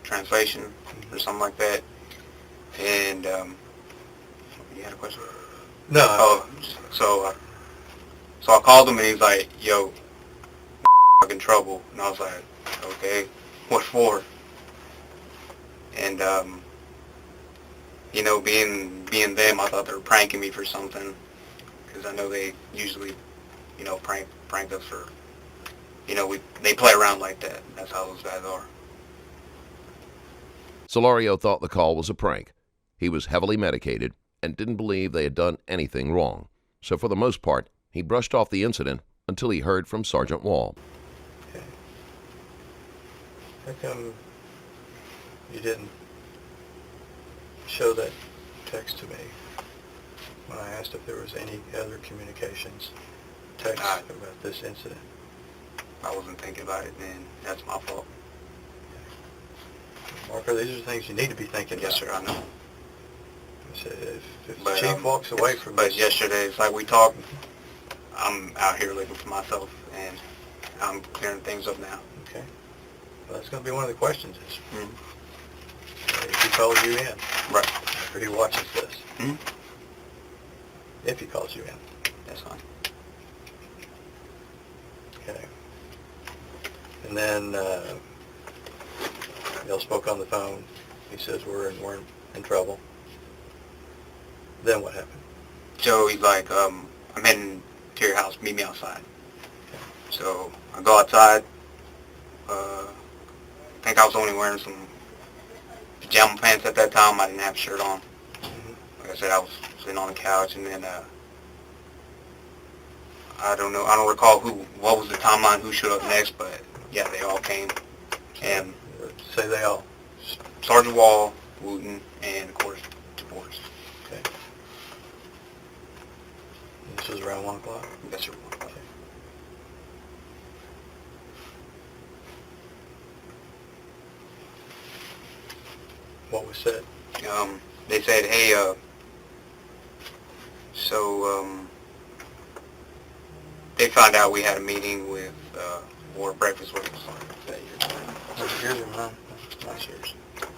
translation or something like that. And you had a question? No. Oh, so I called him and he's like, yo, in trouble. And I was like, okay, what for? And you know, being them, I thought they were pranking me for something, because I know they usually, you know, prank us for, you know, they play around like that. That's how those guys are. Solorio thought the call was a prank. He was heavily medicated and didn't believe they had done anything wrong. So for the most part, he brushed off the incident until he heard from Sergeant Wall. Okay. How come you didn't show that text to me when I asked if there was any other communications, text about this incident? I wasn't thinking about it then. That's my fault. Marco, these are the things you need to be thinking about. Yes, sir, I know. I said, if the But, chief walks away from But this... yesterday, it's like we talked, I'm out here living for myself, and I'm clearing things up now. Okay. Well, that's going to be one of the questions is, Mm-hmm. if he calls you in, Right. after he watches this, Mm-hmm. if he calls you in. That's fine. Okay. And then, y'all spoke on the phone. He says we're in trouble. Then what happened? So he's like, I'm heading to your house, meet me outside. So I go outside. I think I was only wearing some pajama pants at that time. I didn't have a shirt on. Like I said, I was sitting on the couch, and then I don't know. I don't recall what was the timeline, who showed up next, but yeah, they all came. And Say they all. Sergeant Wall, Wooten, and of course, DeBoers. Okay. And this was around 1 o'clock? Yes, sir. Okay. What was said? They said, hey, they found out we had a meeting with, or breakfast with Yours or mine? last year's.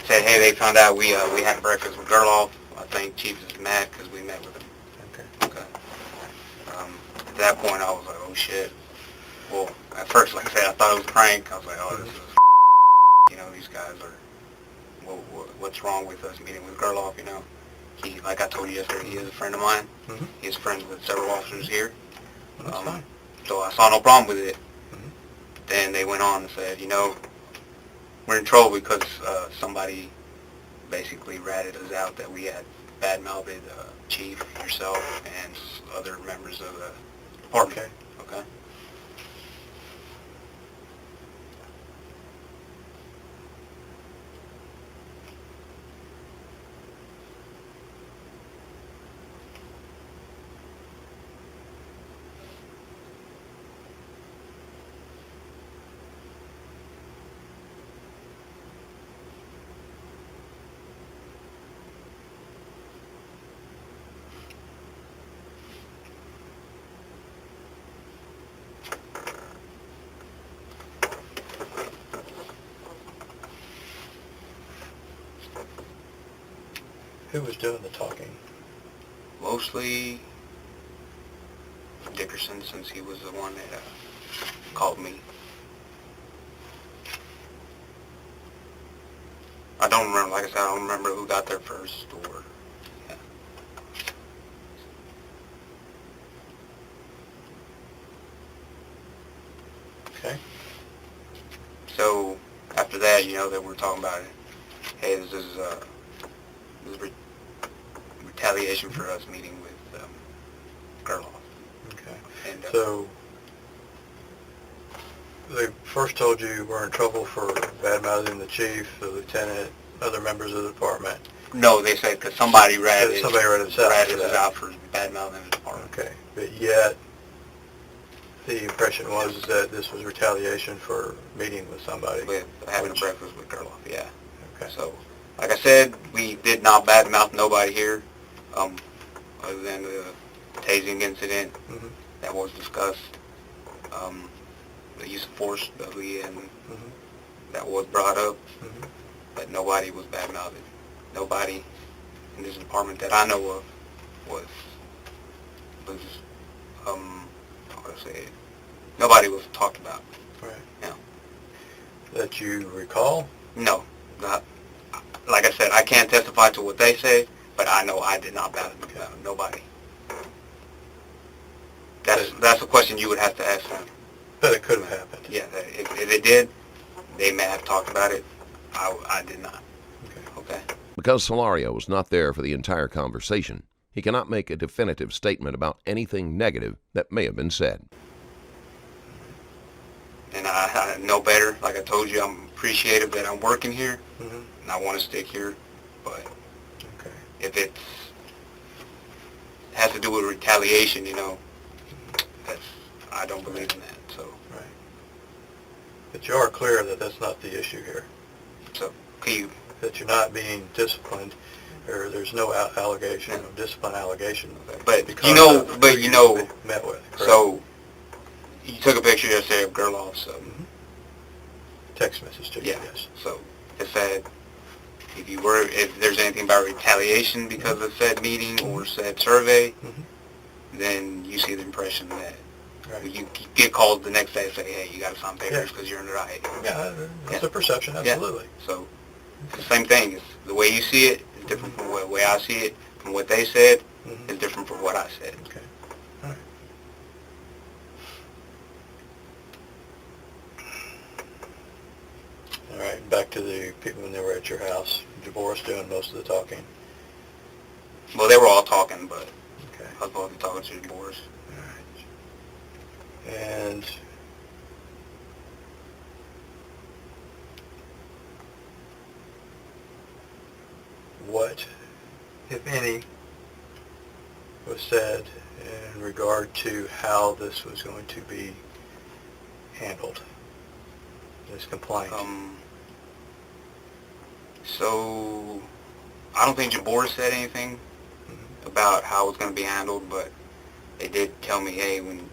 Said, hey, they found out we had breakfast with Gerloff. I think Chief is mad because we met with him. Okay. Okay. At that point, I was like, oh shit. Well, at first, like I said, I thought it was a prank. I was like, oh, this is, you know, these guys are, what's wrong with us meeting with Gerloff, you know? He, like I told you yesterday, he is a friend of mine. Mm-hmm. He's friends with several officers here. Well, that's fine. So I saw no problem with it. Mhm. Then they went on and said, you know, we're in trouble because somebody basically ratted us out that we had bad-mouthed Chief, yourself, and other members of the department. Okay. Who was doing the talking? Mostly Dickerson, since he was the one that called me. I don't remember, like I said, I don't remember who got there first or, yeah. Okay. So, after that, they were talking about it. Hey, this is retaliation for us meeting with Gerloff. Okay. And, So, they first told you you were in trouble for bad-mouthing the chief, the lieutenant, other members of the department. no, they said because somebody ratted us out for bad-mouthing the department. Okay. But yet, the impression was that this was retaliation for meeting with somebody. With having a breakfast with Gerloff, yeah. Okay. So, like I said, we did not badmouth nobody here, other than the tasing incident Mm-hmm. that was discussed. The use of force that that was brought up, Mm-hmm. but nobody was badmouthed. Nobody in this department that I know of was how do I say it? Nobody was talked about. Right. Yeah. That you recall? No, not. Like I said, I can't testify to what they say, but I know I did not badmouth nobody. That's a question you would have to ask them. But it could have happened. Yeah, if it did, they may have talked about it. I did not. Okay. Because Solorio was not there for the entire conversation, he cannot make a definitive statement about anything negative that may have been said. And I know better. Like I told you, I'm appreciative that I'm working here, Mm-hmm. and I want to stick here. But Okay. if it has to do with retaliation, I don't believe in that. So, Right. But you are clear that that's not the issue here. so can you? That you're not being disciplined, or there's no allegation, no discipline allegation. But because you know, of who but you know, met with. Correct? so you took a picture yesterday of Gerloff's. Text message to you. Yeah. Yes. So it said if there's anything about retaliation because of said meeting or said survey, Mm-hmm. then you see the impression that Right. you get called the next day and say, hey, you got to sign papers because you're under IAEA. Yeah, that's Yeah. a perception. Absolutely. Yeah. So it's the same thing. It's the way you see it is different from the way I see it. From what they said Mm-hmm. is different from what I said. Okay. All right. All right. Back to the people when they were at your house. Jaboris doing most of the talking. Well, they were all talking, but Okay. I was mostly talking to the boys. All right. And what, if any, was said in regard to how this was going to be handled, this complaint? So I don't think Jabor said anything about how it's going to be handled, but they did tell me, hey, when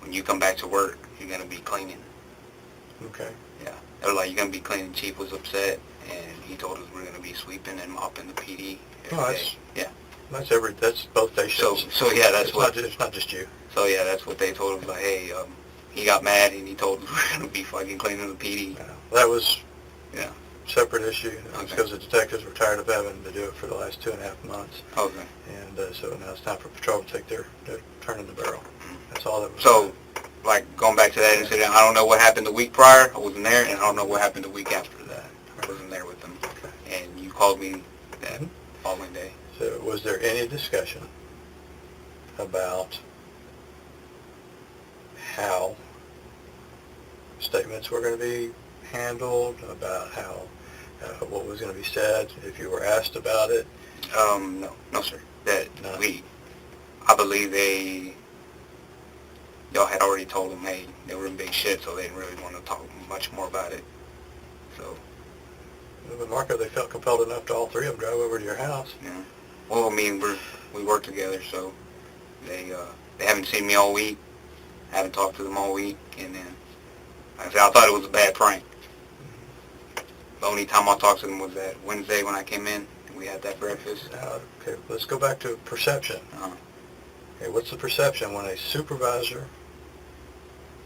you come back to work, you're going to be cleaning. Okay. Yeah. They were like, you're going to be cleaning. Chief was upset, and he told us we're going to be sweeping and mopping the PD every day. Yeah. That's both day shifts. So yeah, that's what. It's not just you. So yeah, that's what they told us. Like, hey, he got mad and he told us we're going to be fucking cleaning the PD. Yeah. That was Yeah. separate issue. It was Okay. because the detectives were tired of having to do it for the last 2.5 months. Okay. And so now it's time for patrol to take their turn in the barrel. That's all that was. So, like, going back to that incident, I don't know what happened the week prior. I wasn't there, and I don't know what happened the week after that. I wasn't there with them. Okay. And you called me that Mhm. following day. So was there any discussion about how statements were going to be handled, about how what was going to be said, if you were asked about it? No, sir. That No. I believe y'all had already told them, hey, they were in big shit, so they didn't really want to talk much more about it. So, With Marco, they felt compelled enough to all three of them drive over to your house. yeah. Well, I mean, we work together, so they haven't seen me all week. I haven't talked to them all week, and then, like I said, I thought it was a bad prank. The only time I talked to them was that Wednesday when I came in, and we had that breakfast. Okay, let's go back to perception. Okay, what's the perception when a supervisor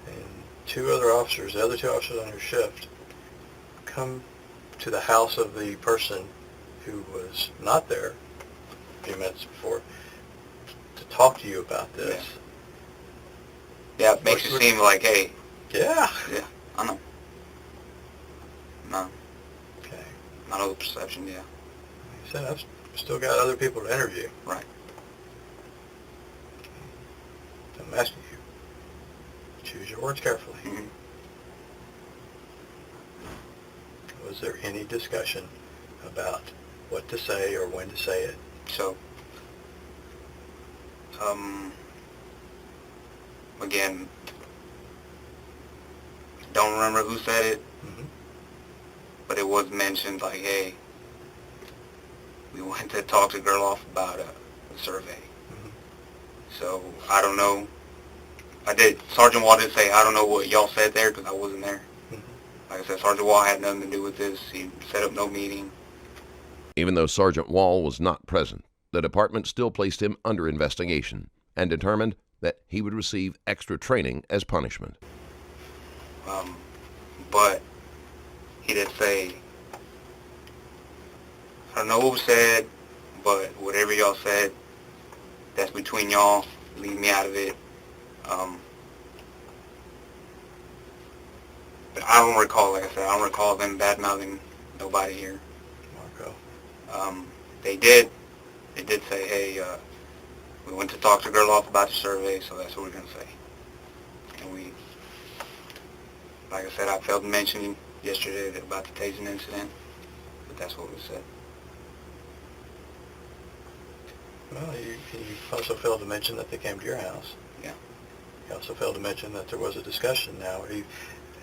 and two other officers, the other two officers on your shift, come to the house of the person who was not there a few minutes before to talk to you about this? Yeah, it makes you seem like, hey. Yeah. Yeah, I know. No. Okay. I know the perception, yeah. You said I've still got other people to interview. Right. I'm asking you, choose your words carefully. Mm-hmm. Was there any discussion about what to say or when to say it? So, again, don't remember who said it, but it was mentioned like, hey, we went to talk to Gerloff about a survey. So, I don't know. Sergeant Wall did say, I don't know what y'all said there because I wasn't there. Like I said, Sergeant Wall had nothing to do with this. He set up no meeting. Even though Sergeant Wall was not present, the department still placed him under investigation and determined that he would receive extra training as punishment. But he did say, I don't know what was said, but whatever y'all said, that's between y'all. Leave me out of it. But I don't recall, like I said, I don't recall them bad-mouthing nobody here. Marco. They did say, hey, we went to talk to Gerloff about the survey, so that's what we're going to say. And we, like I said, I failed to mention yesterday about the tasing incident, but that's what was said. Well, you also failed to mention that they came to your house. Yeah. You also failed to mention that there was a discussion now.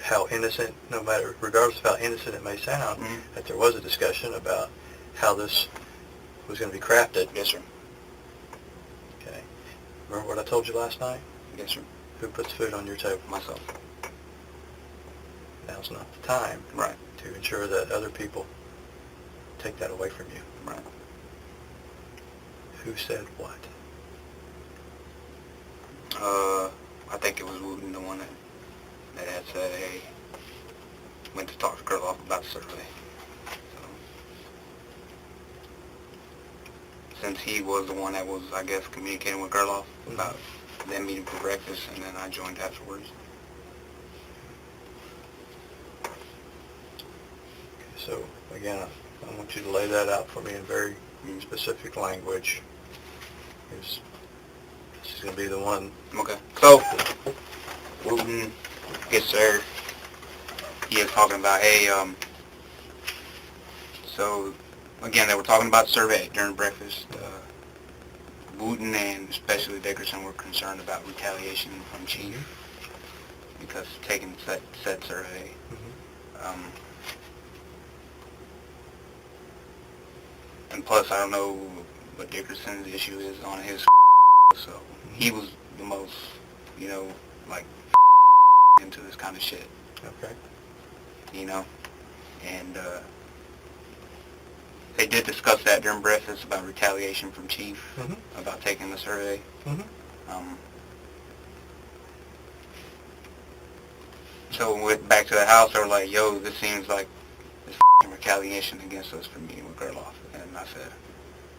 How innocent, no matter, regardless of how innocent it may sound, that there was a discussion about how this was going to be crafted. Yes, sir. Okay. Remember what I told you last night? Yes, sir. Who puts food on your table? Myself. Now's not the time Right. to ensure that other people take that away from you. Right. Who said what? I think it was Wooten, the one that had said, hey, went to talk to Gerloff about the survey. So, since he was the one that was, I guess, communicating with Gerloff about them meeting for breakfast, and then I joined afterwards. Okay, so, again, I want you to lay that out for me in very specific language. This is going to be the one. Okay. So, Wooten gets there. He is talking about, hey, so, again, they were talking about the survey during breakfast. Wooten and especially Dickerson were concerned about retaliation from Chief because taking said survey. And plus, I don't know what Dickerson's issue is on his so he was the most, like, into this kind of shit. Okay. And they did discuss that during breakfast about retaliation from Chief about taking the survey. So when we went back to the house, they were like, yo, this seems like this retaliation against us for meeting with Gerloff. And I said,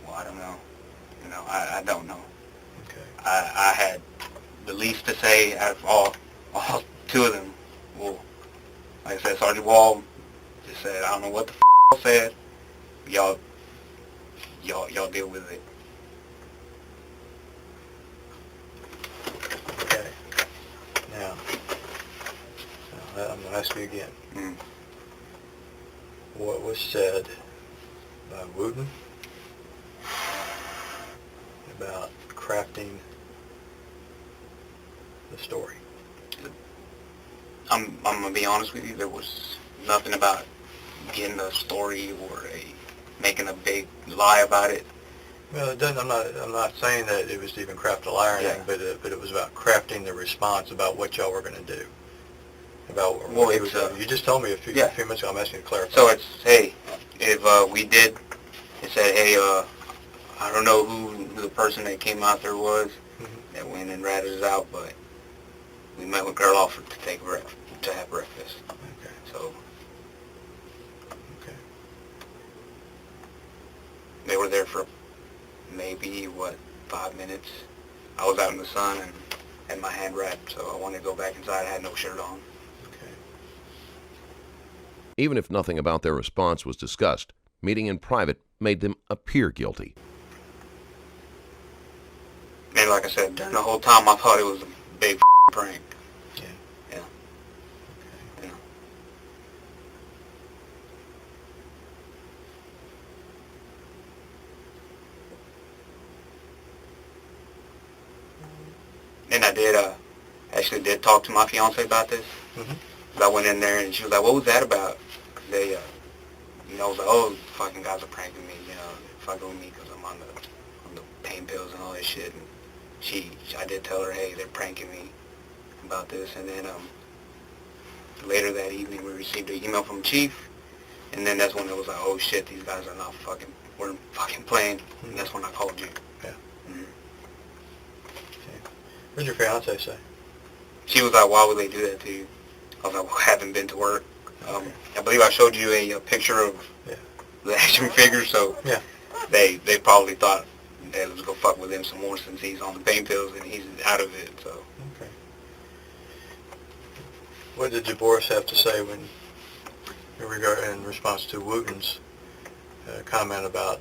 well, I don't know. I don't know. Okay. I had the least to say out of all two of them. Well, like I said, Sergeant Wall just said, I don't know what the said. Y'all deal with it. Okay. Now I'm going to ask you again. What was said by Wooten about crafting the story? I'm going to be honest with you. There was nothing about getting a story or making a big lie about it. Well, it doesn't. I'm not saying that it was to even craft a lie or anything, but it was about crafting the response about what y'all were going to do. About what he was doing. You just told me a few minutes ago. I'm asking you to clarify. So it's, hey, if we did It said, hey, I don't know who the person that came out there was that went and ratted us out, but we met with Gerloff to have breakfast. Okay. So Okay. they were there for maybe, 5 minutes. I was out in the sun and had my hand wrapped, so I wanted to go back inside. I had no shirt on. Okay. Even if nothing about their response was discussed, meeting in private made them appear guilty. And like I said, during the whole time I thought it was a big prank. Yeah. Yeah. Okay. Yeah. And I actually did talk to my fiance about this. I went in there and she was like, what was that about? 'Cause they, I was like, oh, the fucking guys are pranking me, fucking with me because I'm on the pain pills and all that shit. And I did tell her, hey, they're pranking me about this. And then later that evening we received an email from Chief, and then that's when it was like, oh shit, these guys are not we're fucking playing. And that's when I called you. Yeah. Mm-hmm. Okay. What did your fiance say? She was like, why would they do that to you? I was like, well, I haven't been to work. I believe I showed you a picture of the action figure, so Yeah. they probably thought that let's go fuck with him some more since he's on the pain pills and he's out of it, so. Okay. What did Jaboris have to say in response to Wooten's comment about...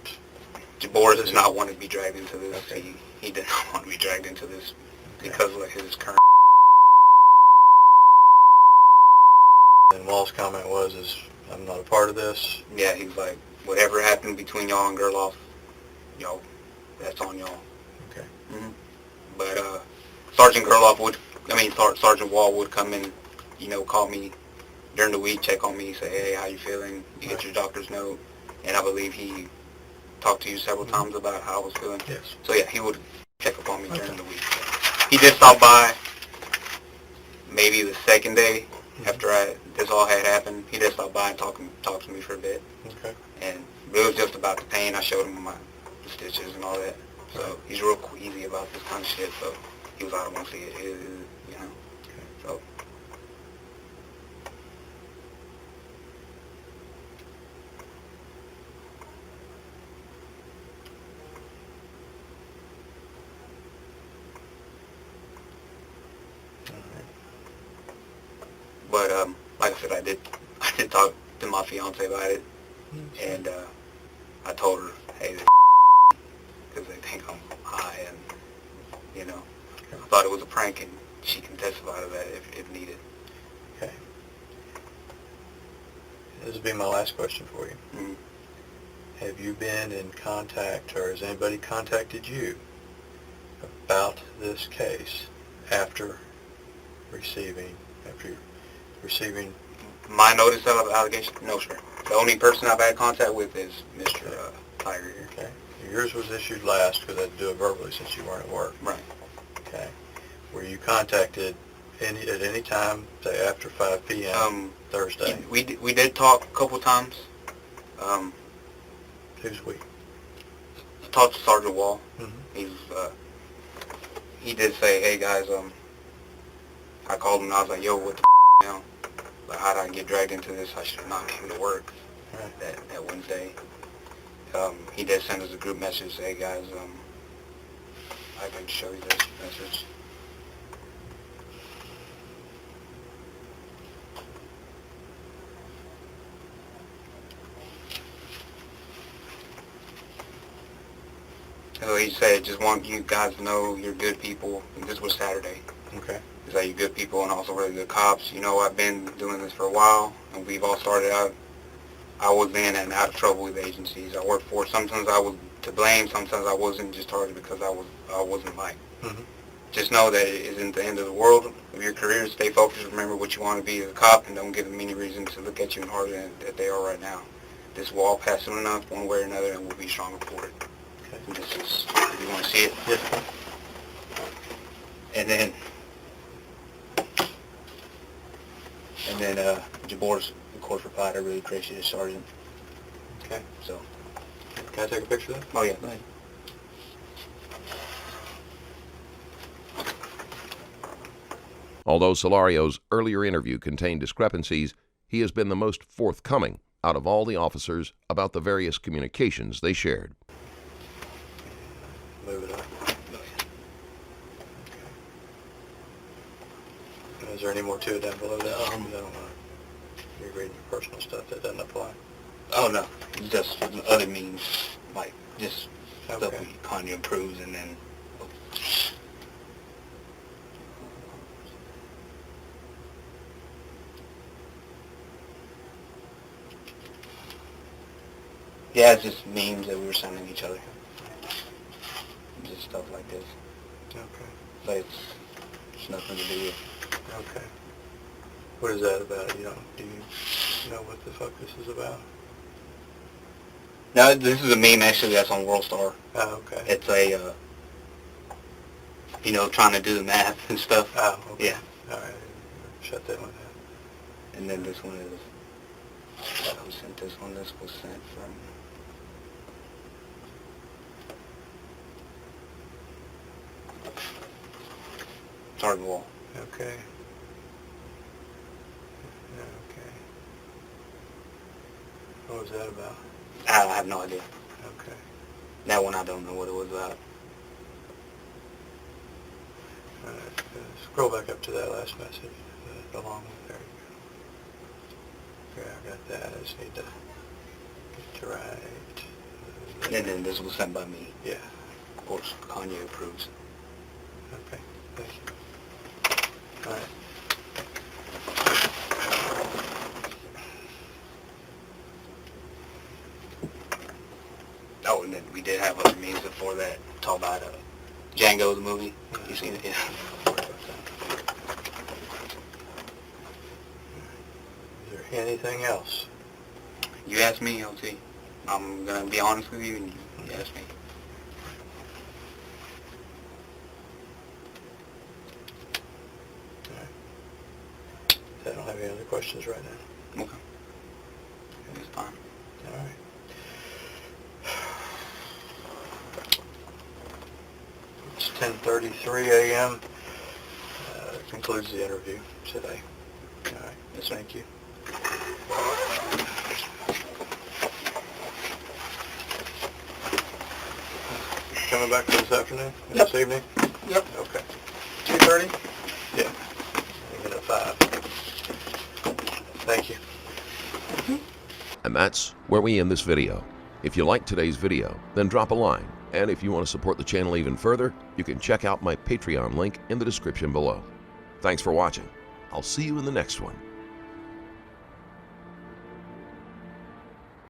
Jaboris does not want to be dragged into this. Okay. He did not want to be dragged into this because of his current... And Wall's comment was, I'm not a part of this. Yeah, he's like, whatever happened between y'all and Gerloff, that's on y'all. Okay. Mm-hmm. But Sergeant Sergeant Wall would come in, call me during the week, check on me, say, hey, how you feeling? You get your doctor's note. And I believe he talked to you several times about how I was feeling. Yes. So yeah, he would check up on me during the week. He did stop by maybe the second day after this all had happened. He did stop by and talk to me for a bit. Okay. And it was just about the pain. I showed him my stitches and all that. So he's real queasy about this kind of shit. So he was like, I don't want to see it. So. But like I said, I did talk to my fiance about it, and I told her, hey, because they think I'm high, and I thought it was a prank, and she can testify to that if needed. Okay. This will be my last question for you. Mm-hmm. Have you been in contact, or has anybody contacted you about this case after receiving my notice of allegation? No, sir. The only person I've had contact with is Mr. Tiger here. Okay. Yours was issued last because I had to do it verbally since you weren't at work. Right. Okay. Were you contacted at any time, say after 5 p.m. Thursday? We did talk a couple times. Who's we? I talked to Sergeant Wall. Mm-hmm. He did say, hey guys, I called him and I was like, yo, what the now? Like, how did I get dragged into this? I should have not came to work that Wednesday. He did send us a group message, hey guys, I can show you this message. So he said, just want you guys to know you're good people. And this was Saturday. Okay. He's like, you're good people and also really good cops. I've been doing this for a while, and we've all started out. I was in and out of trouble with agencies I worked for. Sometimes I was to blame. Sometimes I wasn't, just targeted because I wasn't Mike. Mm-hmm. Just know that it isn't the end of the world of your career. Stay focused. Remember what you want to be as a cop, and don't give them any reason to look at you harder than that they are right now. This will all pass soon enough, one way or another, and we'll be stronger for it. Okay. And this is, if you want to see it. Yes. And then Jaboris, of course, replied, I really appreciate it, Sergeant. Okay. So. Can I take a picture of that? Oh, yeah, go ahead. Although Solario's earlier interview contained discrepancies, he has been the most forthcoming out of all the officers about the various communications they shared. Move it up. Okay. Is there any more to it down below that? I don't know. You're reading your personal stuff. That doesn't apply. Oh, no. Just other means, like, just stuff Okay. Kanye approves, and then... Yeah, it's just memes that we were sending each other. Just stuff like this. Okay. But it's nothing to do with... Okay. What is that about? Do you know what the fuck this is about? No, this is a meme, actually, that's on WorldStar. Oh, okay. It's a, trying to do the math and stuff. Oh, okay. Yeah. All right. Shut that one down. And then this one is... Who sent this one? This was sent from... Sergeant Wall. Okay. Okay. What was that about? I have no idea. Okay. That one I don't know what it was about. All right. Scroll back up to that last message. Along with, there you go. Okay, I got that. I just need to get to right. And then this was sent by me. Yeah. Of course, Kanye approves. Okay. Thank you. All right. Oh, and then we did have other memes before that. Talk about Django, the movie. You seen it? Yeah. Is there anything else? You asked me, LT. I'm going to be honest with you, and you asked me. All right. I don't have any other questions right now. Okay. It's fine. All right. It's 10:33 a.m. Concludes the interview today. All right. Yes, sir. Thank you. Coming back this afternoon? Yep. This evening? Yep. Okay. 2:30? Yeah. Leaving at 5. Thank you. And that's where we end this video. If you liked today's video, then drop a line. And if you want to support the channel even further, you can check out my Patreon link in the description below. Thanks for watching. I'll see you in the next one.